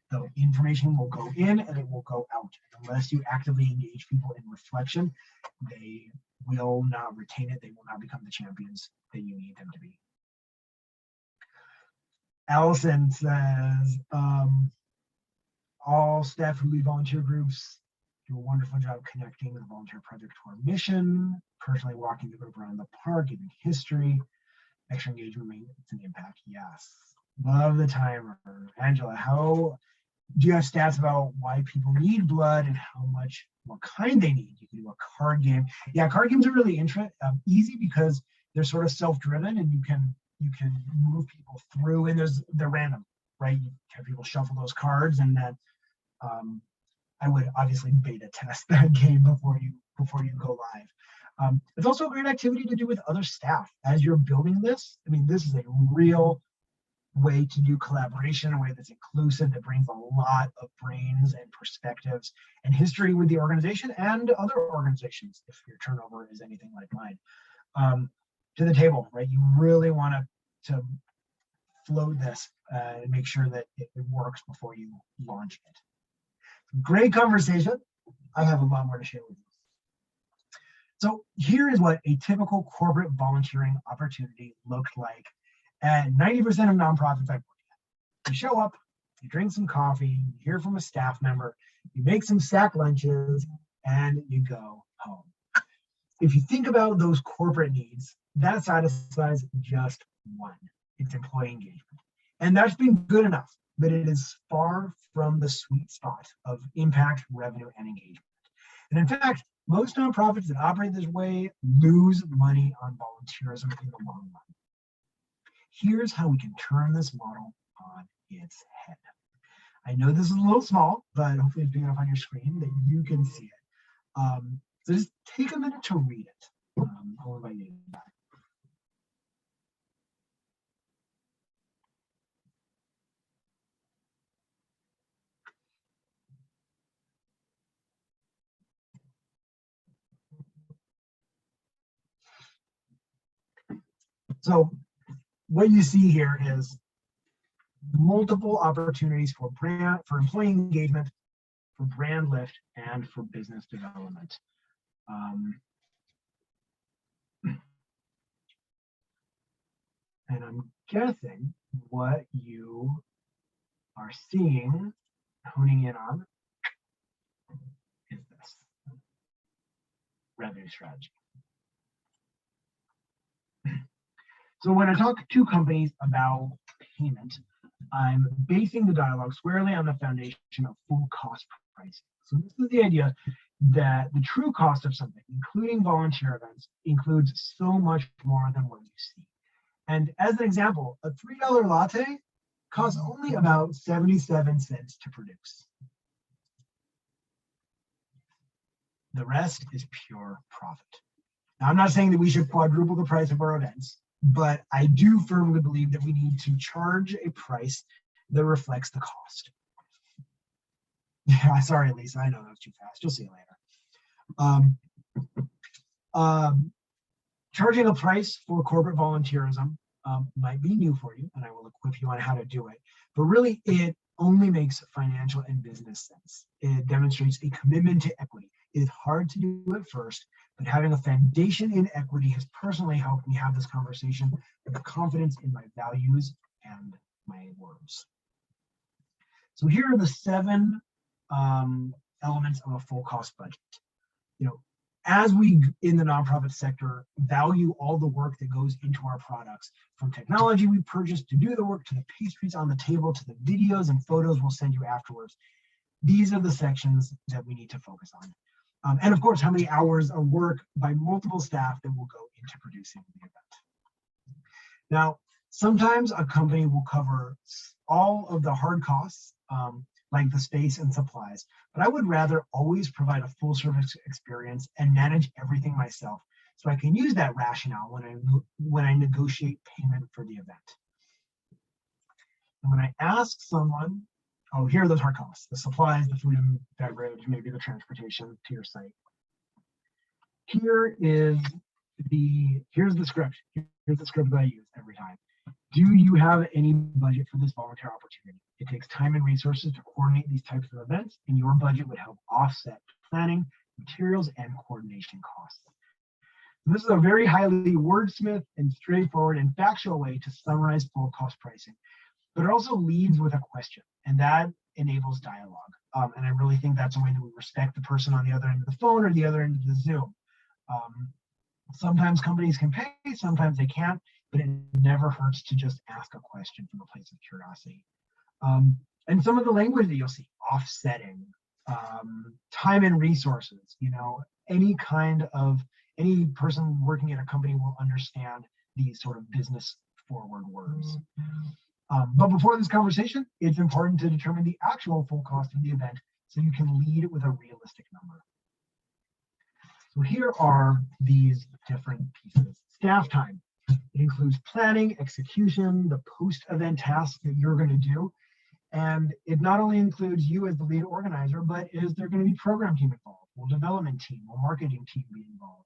The information will go in and it will go out. Unless you actively engage people in reflection, they will not retain it. They will not become the champions that you need them to be. Allison says, all staff who lead volunteer groups do a wonderful job connecting the volunteer project to our mission, personally walking the group around the park, giving history, extra engagement makes an impact. Yes. Love the timer. Angela, how do you have stats about why people need blood and how much, what kind they need? You can do a card game. Yeah, card games are really easy because they're sort of self-driven, and you can move people through, and they're random, right? You have people shuffle those cards, and then I would obviously beta test that game before you go live. It's also a great activity to do with other staff as you're building this. I mean, this is a real way to do collaboration in a way that's inclusive, that brings a lot of brains and perspectives and history with the organization and other organizations, if your turnover is anything like mine, to the table, right? You really want to float this and make sure that it works before you launch it. Great conversation. I have a lot more to share with you. So here is what a typical corporate volunteering opportunity looked like at 90% of nonprofits I've worked at. You show up, you drink some coffee, you hear from a staff member, you make some sack lunches, and you go home. If you think about those corporate needs, that satisfies just one. It's employee engagement. And that's been good enough, but it is far from the sweet spot of impact, revenue, and engagement. And in fact, most nonprofits that operate this way lose money on volunteerism in the long run. Here's how we can turn this model on its head. I know this is a little small, but hopefully it's big enough on your screen that you can see it. So just take a minute to read it. I'll invite you back. So what you see here is multiple opportunities for employee engagement, for brand lift, and for business development. And I'm guessing what you are seeing, honing in on, is this revenue strategy. So when I talk to companies about payment, I'm basing the dialogue squarely on the foundation of full cost pricing. So this is the idea that the true cost of something, including volunteer events, includes so much more than what you see. And as an example, a $3 latte costs only about 77 cents to produce. The rest is pure profit. Now, I'm not saying that we should quadruple the price of our events, but I do firmly believe that we need to charge a price that reflects the cost. Yeah, sorry, Lisa, I know that was too fast. You'll see you later. Charging a price for corporate volunteerism might be new for you, and I will equip you on how to do it. But really, it only makes financial and business sense. It demonstrates a commitment to equity. It is hard to do at first, but having a foundation in equity has personally helped me have this conversation with confidence in my values and my words. So here are the 7 elements of a full cost budget. As we in the nonprofit sector value all the work that goes into our products, from technology we purchase to do the work, to the pastries on the table, to the videos and photos we'll send you afterwards, these are the sections that we need to focus on. And of course, how many hours of work by multiple staff that will go into producing the event. Now, sometimes a company will cover all of the hard costs, like the space and supplies, but I would rather always provide a full service experience and manage everything myself, so I can use that rationale when I negotiate payment for the event. And when I ask someone, oh, here are those hard costs: the supplies, the food and beverage, maybe the transportation to your site. Here's the script. Here's the script that I use every time. Do you have any budget for this volunteer opportunity? It takes time and resources to coordinate these types of events, and your budget would help offset planning, materials, and coordination costs. So this is a very highly wordsmith and straightforward and factual way to summarize full cost pricing, but it also leads with a question, and that enables dialogue. And I really think that's a way that we respect the person on the other end of the phone or the other end of the Zoom. Sometimes companies can pay, sometimes they can't, but it never hurts to just ask a question from a place of curiosity. And some of the language that you'll see: offsetting, time and resources. Any person working at a company will understand these sort of business forward words. But before this conversation, it's important to determine the actual full cost of the event so you can lead with a realistic number. So here are these different pieces. Staff time. It includes planning, execution, the post-event tasks that you're going to do. And it not only includes you as the lead organizer, but is there going to be program team involved? Will development team, will marketing team be involved?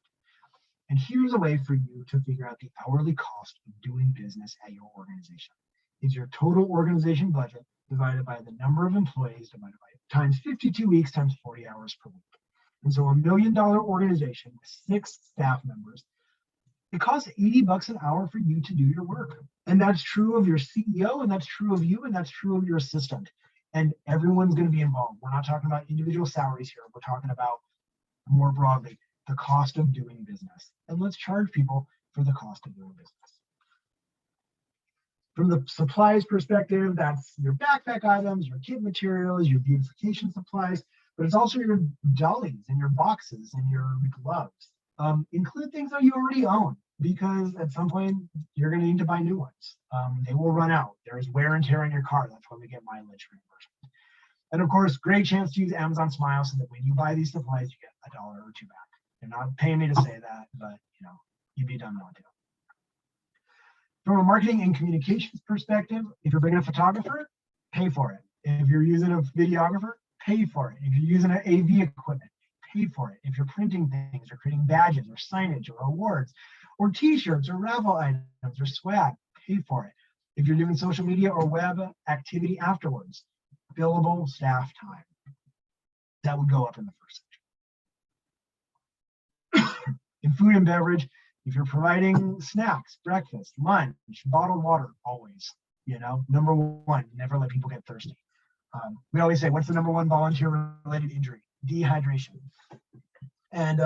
And here's a way for you to figure out the hourly cost of doing business at your organization. Is your total organization budget divided by the number of employees divided by times 52 weeks times 40 hours per week. And so $1 million organization with 6 staff members, it costs $80 an hour for you to do your work. And that's true of your CEO, and that's true of you, and that's true of your assistant. And everyone's going to be involved. We're not talking about individual salaries here. We're talking about, more broadly, the cost of doing business. And let's charge people for the cost of doing business. From the supplies perspective, that's your backpack items, your kit materials, your beautification supplies, but it's also your dollies and your boxes and your gloves. Include things that you already own, because at some point you're going to need to buy new ones. They will run out. There's wear and tear on your car. That's when we get mileage reimbursement. And of course, great chance to use Amazon Smile so that when you buy these supplies, you get $1 or $2 back. They're not paying me to say that, but you'd be dumb not to. From a marketing and communications perspective, if you're bringing a photographer, pay for it. If you're using a videographer, pay for it. If you're using an AV equipment, pay for it. If you're printing things or creating badges or signage or awards or t-shirts or raffle items or swag, pay for it. If you're doing social media or web activity afterwards, billable staff time. That would go up in the first section. In food and beverage, If you're providing snacks, breakfast, lunch, bottled water, always, number one, never let people get thirsty. We always say, what's the number one volunteer-related injury? Dehydration. And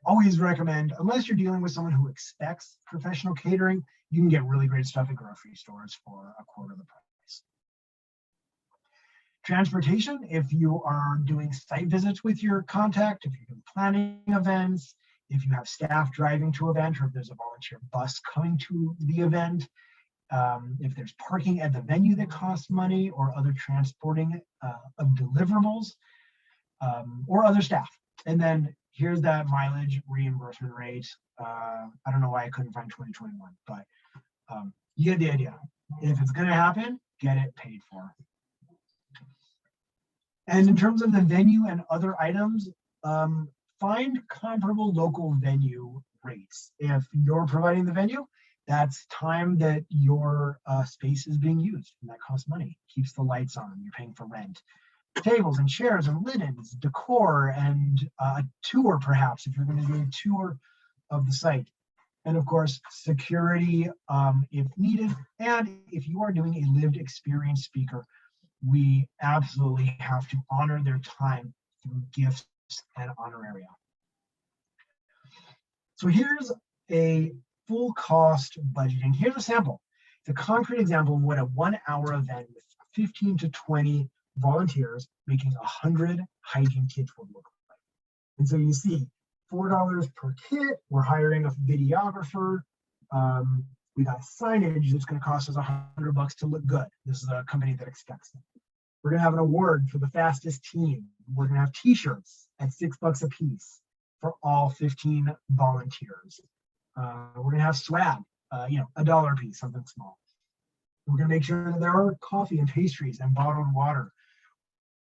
always recommend, unless you're dealing with someone who expects professional catering, you can get really great stuff at grocery stores for a quarter of the price. Transportation, if you are doing site visits with your contact, if you're doing planning events, if you have staff driving to event, or if there's a volunteer bus coming to the event, if there's parking at the venue that costs money, or other transporting of deliverables, or other staff. And then here's that mileage reimbursement rate. I don't know why I couldn't find 2021, but you get the idea. If it's going to happen, get it paid for. And in terms of the venue and other items, find comparable local venue rates. If you're providing the venue, that's time that your space is being used, and that costs money. Keeps the lights on, you're paying for rent. Tables and chairs and linens, decor, and a tour perhaps, if you're going to do a tour of the site. And of course, security if needed. And if you are doing a lived experience speaker, we absolutely have to honor their time through gifts and honoraria. So here's a full cost budgeting. Here's a sample. It's a concrete example of what a 1 hour event with 15 to 20 volunteers making 100 hygiene kits would look like. And so you see $4 per kit. We're hiring a videographer. We got signage that's going to cost us $100 to look good. This is a company that expects it. We're going to have an award for the fastest team. We're going to have t-shirts at $6 a piece for all 15 volunteers. We're going to have swag, $1 a piece, something small. We're going to make sure that there are coffee and pastries and bottled water.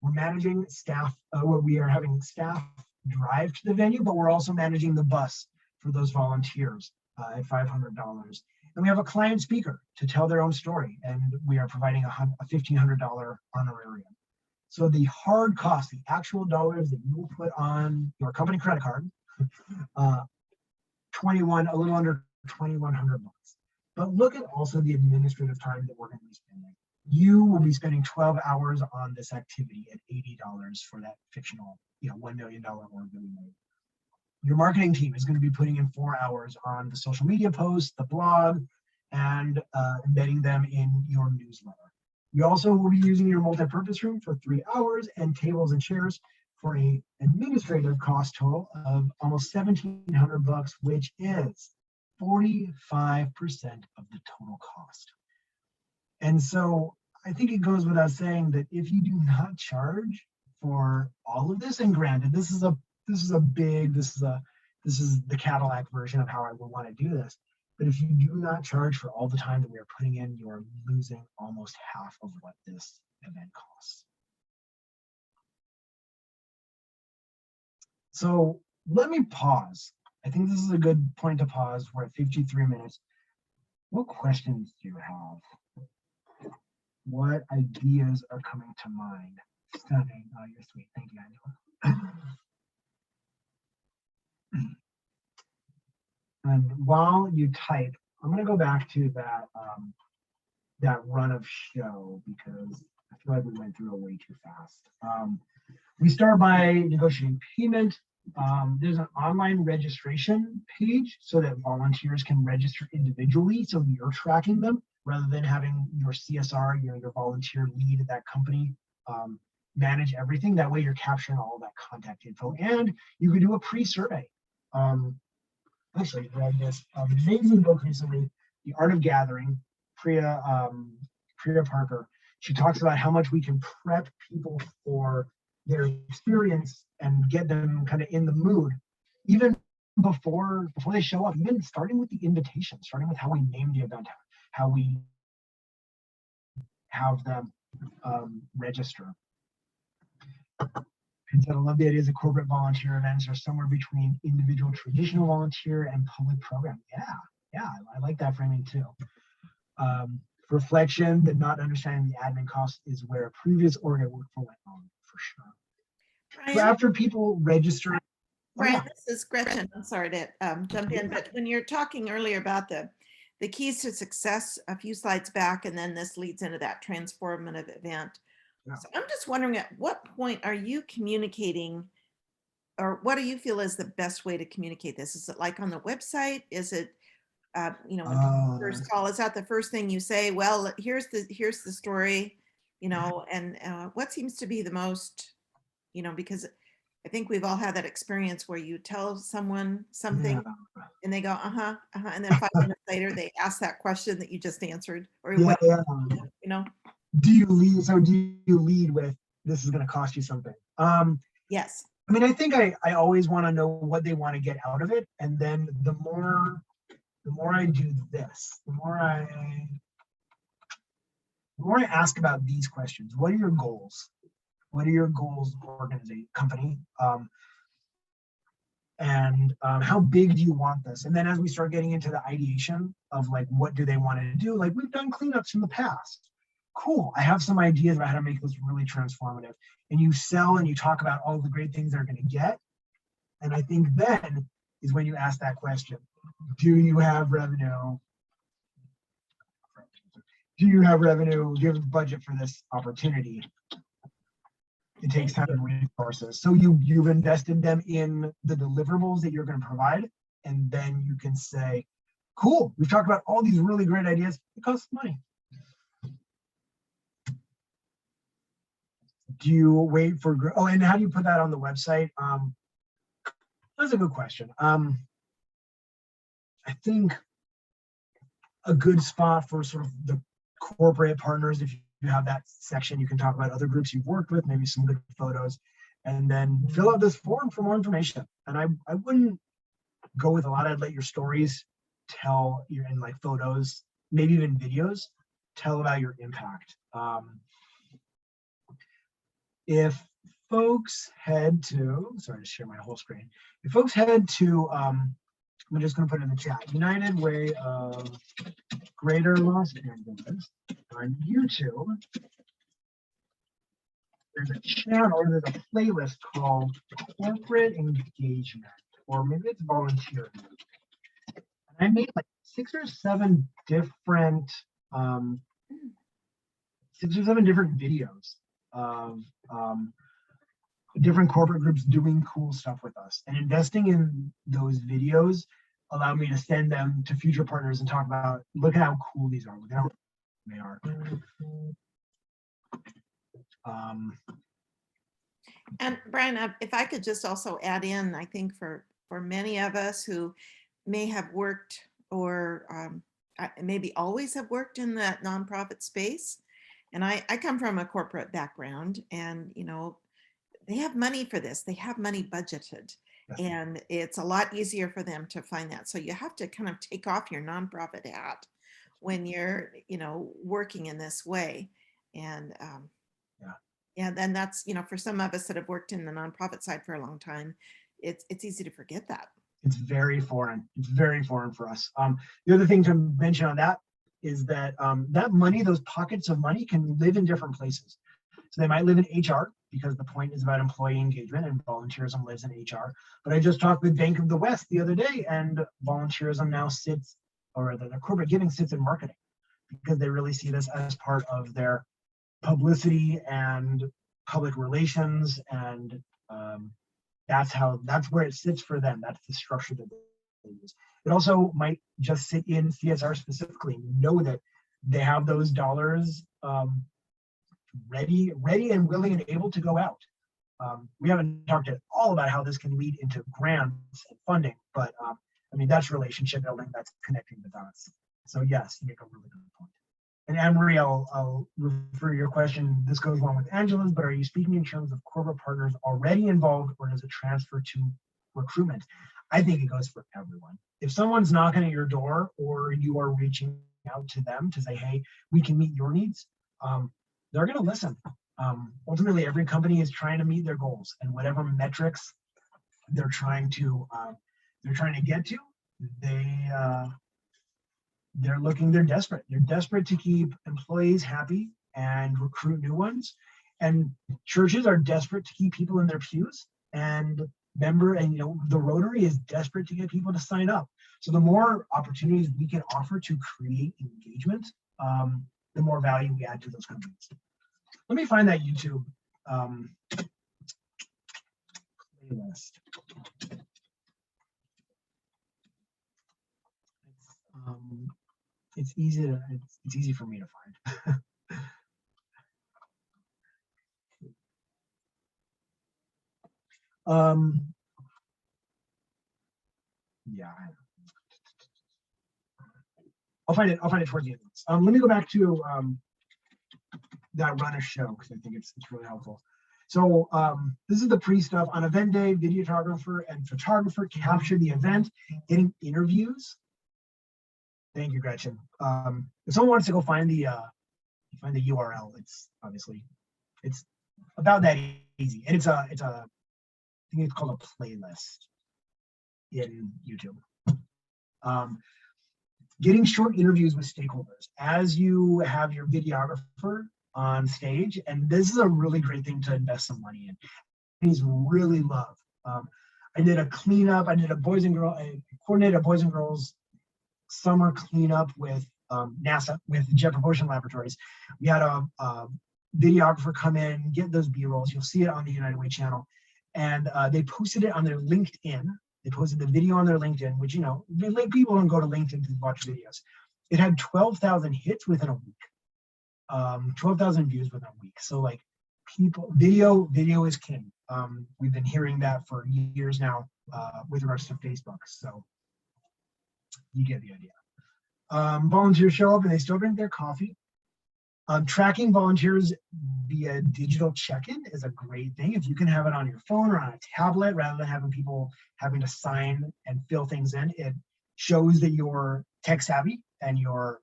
We're managing staff. We are having staff drive to the venue, but we're also managing the bus for those volunteers at $500. And we have a client speaker to tell their own story, and we are providing a $1,500 honorarium. So the hard cost, the actual dollars that you will put on your company credit card, a little under $2,100. But look at also the administrative time that we're going to be spending. You will be spending 12 hours on this activity at $80 for that fictional, $1 million org that we made. Your marketing team is going to be putting in 4 hours on the social media posts, the blog, and embedding them in your newsletter. You also will be using your multi-purpose room for 3 hours and tables and chairs for an administrative cost total of almost $1,700, which is 45% of the total cost. And so I think it goes without saying that if you do not charge for all of this, and granted, this is the Cadillac version of how I would want to do this. But if you do not charge for all the time that we are putting in, you are losing almost half of what this event costs. So let me pause. I think this is a good point to pause. We're at 53 minutes. What questions do you have? What ideas are coming to mind? Stunning. Oh, you're sweet. Thank you, Angela. And while you type, I'm going to go back to that run of show because I feel like we went through it way too fast. We start by negotiating payment. There's an online registration page so that volunteers can register individually, so you're tracking them rather than having your CSR, your volunteer lead at that company, manage everything. That way you're capturing all of that contact info, and you can do a pre-survey. Actually, I read this amazing book recently, The Art of Gathering, Priya Parker. She talks about how much we can prep people for their experience and get them kind of in the mood, even before they show up, even starting with the invitation, starting with how we name the event, how we have them register. And so I love the ideas of corporate volunteer events are somewhere between individual traditional volunteer and public program. Yeah, I like that framing too. Reflection that not understanding the admin cost is where a previous org I worked for went wrong, for sure. So after people register, Brian, this is Gretchen. I'm sorry to jump in, but when you're talking earlier about the keys to success, a few slides back, and then this leads into that transformative event. Yeah. So I'm just wondering, at what point are you communicating, or what do you feel is the best way to communicate this? Is it like on the website? Is it, you know, when people first call, is that the first thing you say? Well, here's the story, you know, and what seems to be the most, you know, because I think we've all had that experience where you tell someone something and they go, and then 5 minutes later they ask that question that you just answered, or you know. Do you lead? So do you lead with, this is going to cost you something? Yes. I mean, I think I always want to know what they want to get out of it, and then the more I do this, the more I ask about these questions. What are your goals? What are your goals, organization, company? And how big do you want this? And then as we start getting into the ideation of like, what do they want to do? Like, we've done cleanups in the past. Cool, I have some ideas about how to make this really transformative. And you sell and you talk about all the great things they're going to get. And I think then is when you ask that question. Do you have revenue? Do you have revenue? Do you have a budget for this opportunity? It takes time and resources. So you've invested them in the deliverables that you're going to provide. And then you can say, cool, we've talked about all these really great ideas. It costs money. Do you wait for, oh, and how do you put that on the website? That's a good question. I think a good spot for sort of the corporate partners, if you have that section, you can talk about other groups you've worked with, maybe some good photos, and then fill out this form for more information. And I wouldn't go with a lot. I'd let your stories tell, you're in like photos, maybe even videos, tell about your impact. If folks head to, sorry to share my whole screen. If folks head to, I'm just going to put it in the chat, United Way of Greater Los Angeles on YouTube, there's a channel, there's a playlist called Corporate Engagement, or maybe it's Volunteer. And I made like 6 or 7 different videos of different corporate groups doing cool stuff with us, and investing in those videos allowed me to send them to future partners and talk about, look at how cool these are, look at how they are. And Brian, if I could just also add in, I think for many of us who may have worked or maybe always have worked in that nonprofit space, and I come from a corporate background, and you know, they have money for this, they have money budgeted, and it's a lot easier for them to find that. So you have to kind of take off your nonprofit hat when you're, you know, working in this way. And yeah, then that's, you know, for some of us that have worked in the nonprofit side for a long time, it's easy to forget that. It's very foreign. It's very foreign for us. The other thing to mention on that is that that money, those pockets of money, can live in different places. So they might live in HR because the point is about employee engagement, and volunteerism lives in HR. But I just talked with Bank of the West the other day, and volunteerism now sits, or the corporate giving sits in marketing, because they really see this as part of their publicity and public relations, and that's where it sits for them. That's the structure that they use. It also might just sit in CSR specifically, know that they have those dollars ready and willing and able to go out. We haven't talked at all about how this can lead into grants and funding, but I mean, that's relationship building, that's connecting the dots. So yes, you make a really good point. And Anne-Marie, I'll refer your question. This goes along with Angela's, but are you speaking in terms of corporate partners already involved, or does it transfer to recruitment? I think it goes for everyone. If someone's knocking at your door, or you are reaching out to them to say, hey, we can meet your needs, they're going to listen. Ultimately, every company is trying to meet their goals, and whatever metrics they're trying to get to, they're desperate. They're desperate to keep employees happy and recruit new ones. And churches are desperate to keep people in their pews, and member, and the Rotary is desperate to get people to sign up. So the more opportunities we can offer to create engagement, the more value we add to those companies. Let me find that YouTube playlist. It's easy for me to find. Yeah, I'll find it towards the end. Let me go back to that run a show, because I think it's really helpful. So this is the pre-stuff. On event day, videographer and photographer capture the event, getting interviews. Thank you, Gretchen. If someone wants to go find the URL, it's about that easy, and I think it's called a playlist in YouTube. Getting short interviews with stakeholders as you have your videographer on stage, and this is a really great thing to invest some money in. These really love. I did a cleanup. I coordinated a boys and girls summer cleanup with NASA, with Jet Propulsion Laboratories. We had a videographer come in, get those B-rolls. You'll see it on the United Way channel. And they posted it on their LinkedIn. They posted the video on their LinkedIn, which, people don't go to LinkedIn to watch videos. It had 12,000 hits within a week, 12,000 views within a week. So like video is king. We've been hearing that for years now with regards to Facebook. So you get the idea. Volunteers show up and they still drink their coffee. Tracking volunteers via digital check-in is a great thing. If you can have it on your phone or on a tablet, rather than having people having to sign and fill things in, it shows that you're tech savvy and you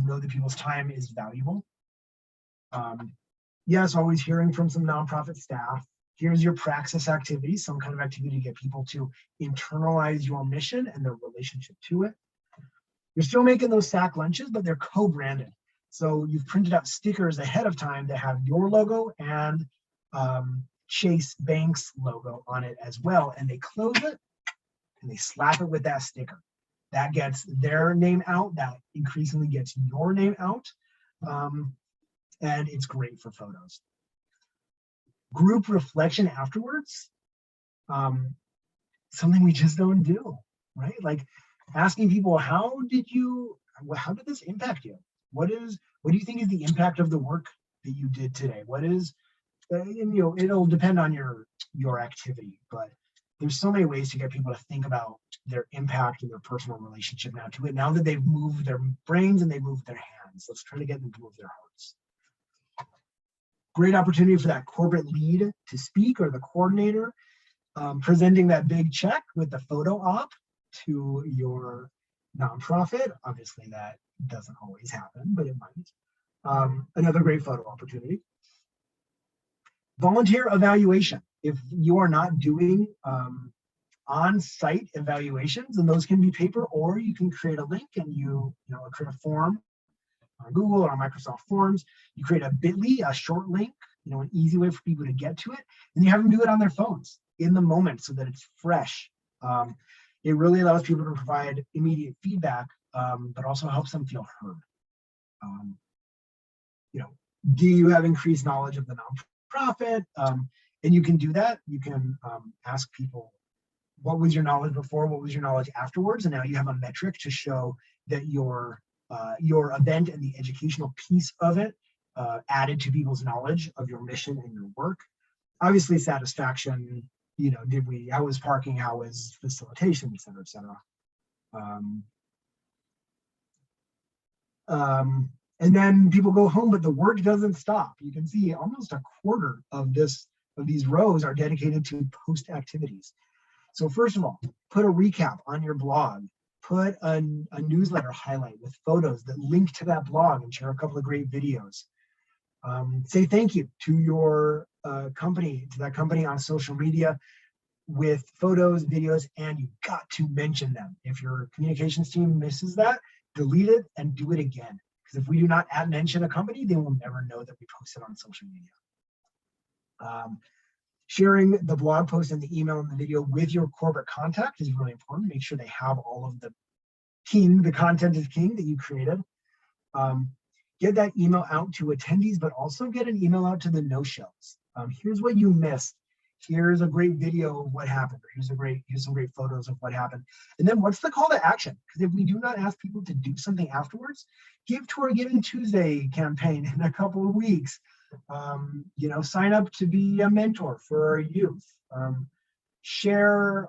know that people's time is valuable. Yes, always hearing from some nonprofit staff. Here's your praxis activity, some kind of activity to get people to internalize your mission and their relationship to it. You're still making those sack lunches, but they're co-branded. So you've printed out stickers ahead of time that have your logo and Chase Bank's logo on it as well. And they close it and they slap it with that sticker. That gets their name out. That increasingly gets your name out. And it's great for photos. Group reflection afterwards, something we just don't do, right? Like asking people, how did this impact you? What do you think is the impact of the work that you did today? What is, it'll depend on your activity, but there's so many ways to get people to think about their impact and their personal relationship now to it. Now that they've moved their brains and they've moved their hands, let's try to get them to move their hearts. Great opportunity for that corporate lead to speak, or the coordinator, presenting that big check with the photo op to your nonprofit. Obviously that doesn't always happen, but it might. Another great photo opportunity. Volunteer evaluation. If you are not doing on-site evaluations, and those can be paper, or you can create a link and create a form on Google or on Microsoft Forms. You create a bit.ly, a short link, an easy way for people to get to it, and you have them do it on their phones in the moment so that it's fresh. It really allows people to provide immediate feedback, but also helps them feel heard. Do you have increased knowledge of the nonprofit? And you can do that. You can ask people, what was your knowledge before? What was your knowledge afterwards? And now you have a metric to show that your event and the educational piece of it added to people's knowledge of your mission and your work. Obviously, satisfaction. How was parking? How was facilitation, et cetera, et cetera. And then people go home, but the work doesn't stop. You can see almost a quarter of these rows are dedicated to post activities. So first of all, put a recap on your blog. Put a newsletter highlight with photos that link to that blog and share a couple of great videos. Say thank you to your company, to that company on social media with photos, videos, and you've got to mention them. If your communications team misses that, delete it and do it again. Because if we do not mention a company, they will never know that we posted on social media. Sharing the blog post and the email and the video with your corporate contact is really important. Make sure they have all of the content is king that you created. Get that email out to attendees, but also get an email out to the no-shows. Here's what you missed. Here's a great video of what happened. Or here's some great photos of what happened. And then what's the call to action? Because if we do not ask people to do something afterwards, give to our Giving Tuesday campaign in a couple of weeks. Sign up to be a mentor for our youth. Share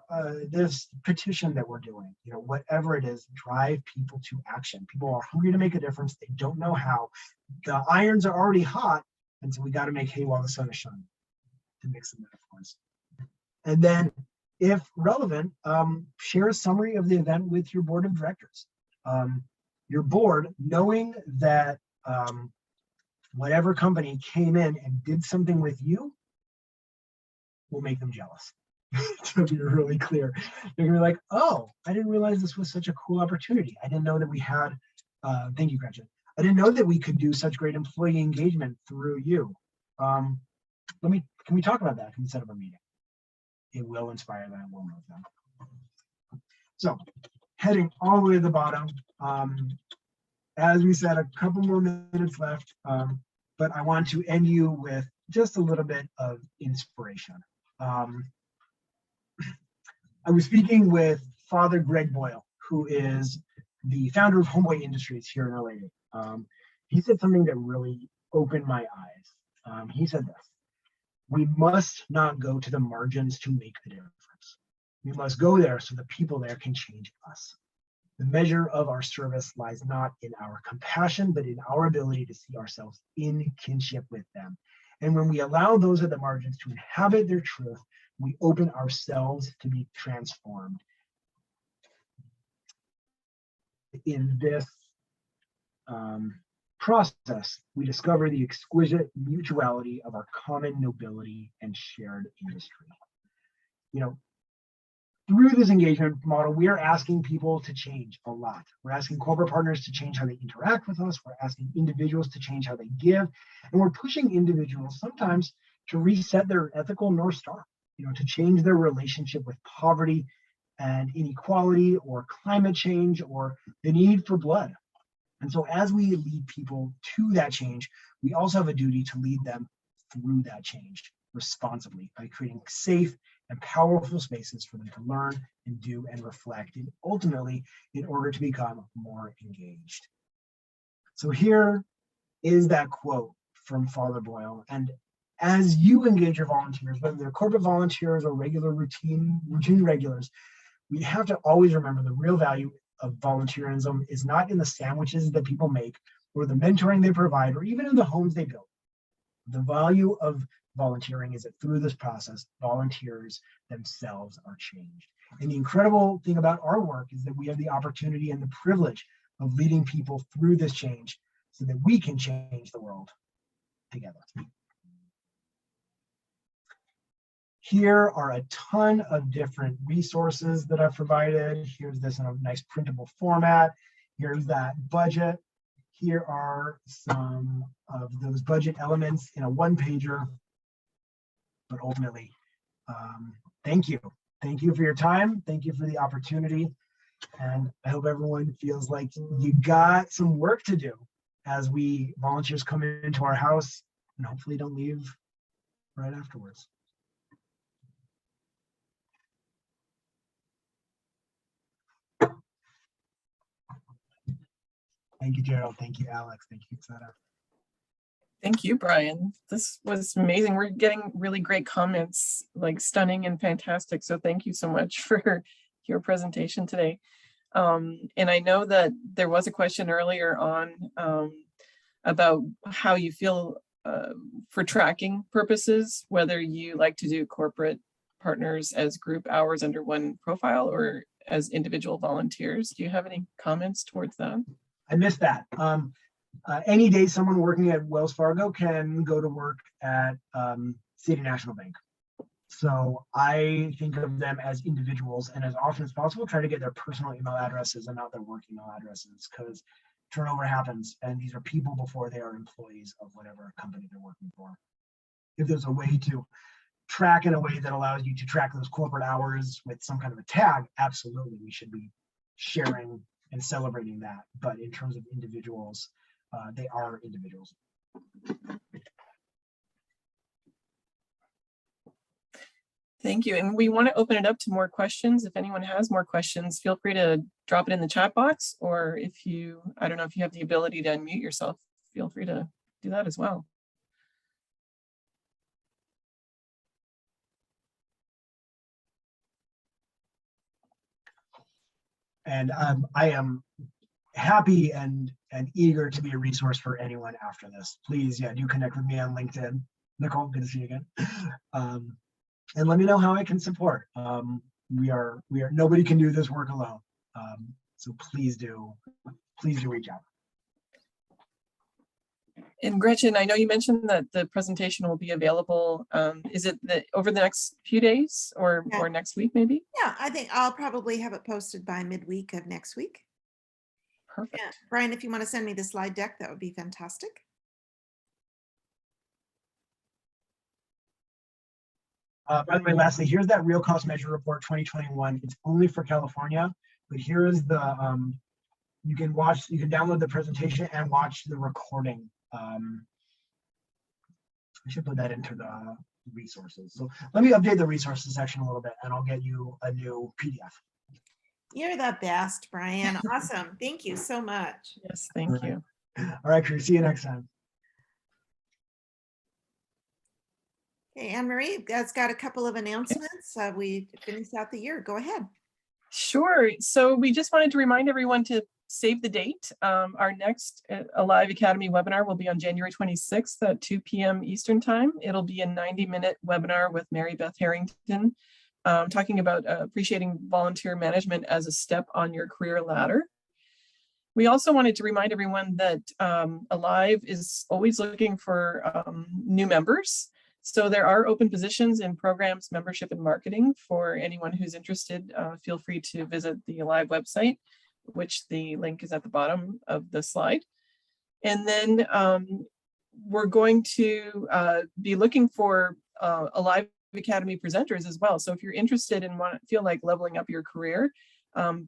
this petition that we're doing. Whatever it is, drive people to action. People are hungry to make a difference. They don't know how. The irons are already hot, and so we got to make hay while the sun is shining, to mix some metaphors. And then, if relevant, share a summary of the event with your board of directors. Your board, knowing that whatever company came in and did something with you, will make them jealous. To be really clear, they're gonna be like, oh, I didn't realize this was such a cool opportunity. I didn't know that we had, thank you, Gretchen. I didn't know that we could do such great employee engagement through you. Can we talk about that? Can we set up a meeting? It will inspire them, it will move them. So heading all the way to the bottom, as we said, a couple more minutes left, but I want to end you with just a little bit of inspiration. I was speaking with Father Greg Boyle, who is the founder of Homeboy Industries here in LA. He said something that really opened my eyes. He said this: we must not go to the margins to make the difference. We must go there so the people there can change us. The measure of our service lies not in our compassion, but in our ability to see ourselves in kinship with them. And when we allow those at the margins to inhabit their truth, we open ourselves to be transformed. In this process, we discover the exquisite mutuality of our common nobility and shared industry. Through this engagement model, we are asking people to change a lot. We're asking corporate partners to change how they interact with us. We're asking individuals to change how they give. And we're pushing individuals sometimes to reset their ethical North Star, to change their relationship with poverty and inequality or climate change or the need for blood. And so as we lead people to that change, we also have a duty to lead them through that change responsibly by creating safe and powerful spaces for them to learn and do and reflect, and ultimately in order to become more engaged. So here is that quote from Father Boyle. And as you engage your volunteers, whether they're corporate volunteers or regular routine regulars, we have to always remember the real value of volunteerism is not in the sandwiches that people make or the mentoring they provide or even in the homes they build. The value of volunteering is that through this process, volunteers themselves are changed. And the incredible thing about our work is that we have the opportunity and the privilege of leading people through this change so that we can change the world together. Here are a ton of different resources that I've provided. Here's this in a nice printable format. Here's that budget. Here are some of those budget elements in a one-pager. But ultimately, thank you. Thank you for your time. Thank you for the opportunity. And I hope everyone feels like you got some work to do as volunteers come into our house and hopefully don't leave right afterwards. Thank you, Gerald. Thank you, Alex. Thank you, Sarah. Thank you, Brian. This was amazing. We're getting really great comments, like stunning and fantastic. So thank you so much for your presentation today. And I know that there was a question earlier on about how you feel for tracking purposes, whether you like to do corporate partners as group hours under one profile or as individual volunteers. Do you have any comments towards that? I missed that. Any day someone working at Wells Fargo can go to work at City National Bank. So I think of them as individuals, and as often as possible, try to get their personal email addresses and not their work email addresses, because turnover happens, and these are people before they are employees of whatever company they're working for. If there's a way to track in a way that allows you to track those corporate hours with some kind of a tag, absolutely, we should be sharing and celebrating that. But in terms of individuals, they are individuals. Thank you. And we want to open it up to more questions. If anyone has more questions, feel free to drop it in the chat box, or if you, I don't know if you have the ability to unmute yourself, feel free to do that as well. And I am happy and eager to be a resource for anyone after this. Please, yeah, do connect with me on LinkedIn. Nicole, good to see you again. And let me know how I can support. We are nobody can do this work alone. So please do reach out. And Gretchen, I know you mentioned that the presentation will be available. Is it over the next few days or next week maybe? Yeah, I think I'll probably have it posted by midweek of next week. Perfect. Yeah. Brian, if you want to send me the slide deck, that would be fantastic. By the way, lastly, here's that real cost measure report 2021. It's only for California, but here is the you can download the presentation and watch the recording. I should put that into the resources. So let me update the resources section a little bit, and I'll get you a new PDF. You're the best, Brian. Awesome. Thank you so much. Yes, thank you. All right, crew. See you next time. Okay, Anne-Marie, that's got a couple of announcements. We finished out the year. Go ahead. Sure. So we just wanted to remind everyone to save the date. Our next Alive Academy webinar will be on January 26th at 2 p.m. Eastern Time. It'll be a 90-minute webinar with Mary Beth Harrington, talking about appreciating volunteer management as a step on your career ladder. We also wanted to remind everyone that Alive is always looking for new members. So there are open positions in programs, membership, and marketing for anyone who's interested. Feel free to visit the Alive website, which the link is at the bottom of the slide. And then we're going to be looking for Alive Academy presenters as well. So if you're interested and feel like leveling up your career,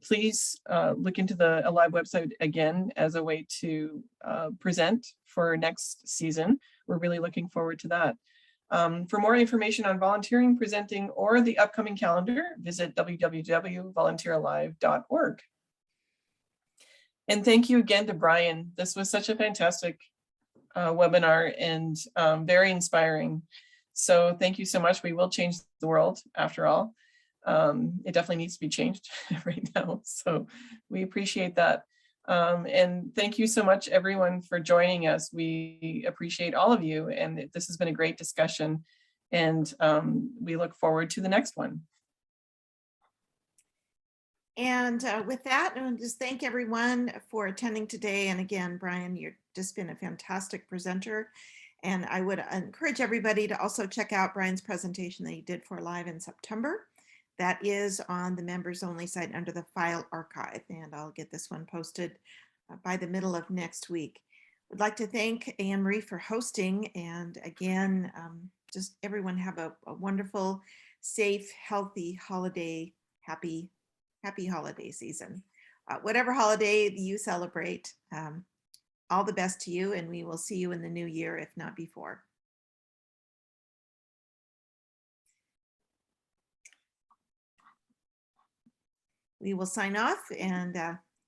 please look into the Alive website again as a way to present for next season. We're really looking forward to that. For more information on volunteering, presenting, or the upcoming calendar, visit www.volunteeralive.org. And thank you again to Brian. This was such a fantastic webinar and very inspiring. So thank you so much. We will change the world after all. It definitely needs to be changed right now. So we appreciate that. And thank you so much, everyone, for joining us. We appreciate all of you. And this has been a great discussion. And we look forward to the next one. And with that, I want to just thank everyone for attending today. And again, Brian, you've just been a fantastic presenter. And I would encourage everybody to also check out Brian's presentation that he did for Live in September. That is on the members only site under the file archive. And I'll get this one posted by the middle of next week. I'd like to thank Anne-Marie for hosting. And again, just everyone have a wonderful, safe, healthy holiday, happy holiday season. Whatever holiday you celebrate, all the best to you, and we will see you in the new year, if not before. We will sign off, and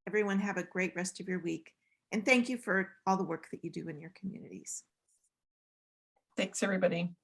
everyone have a great rest of your week. And thank you for all the work that you do in your communities. Thanks, everybody.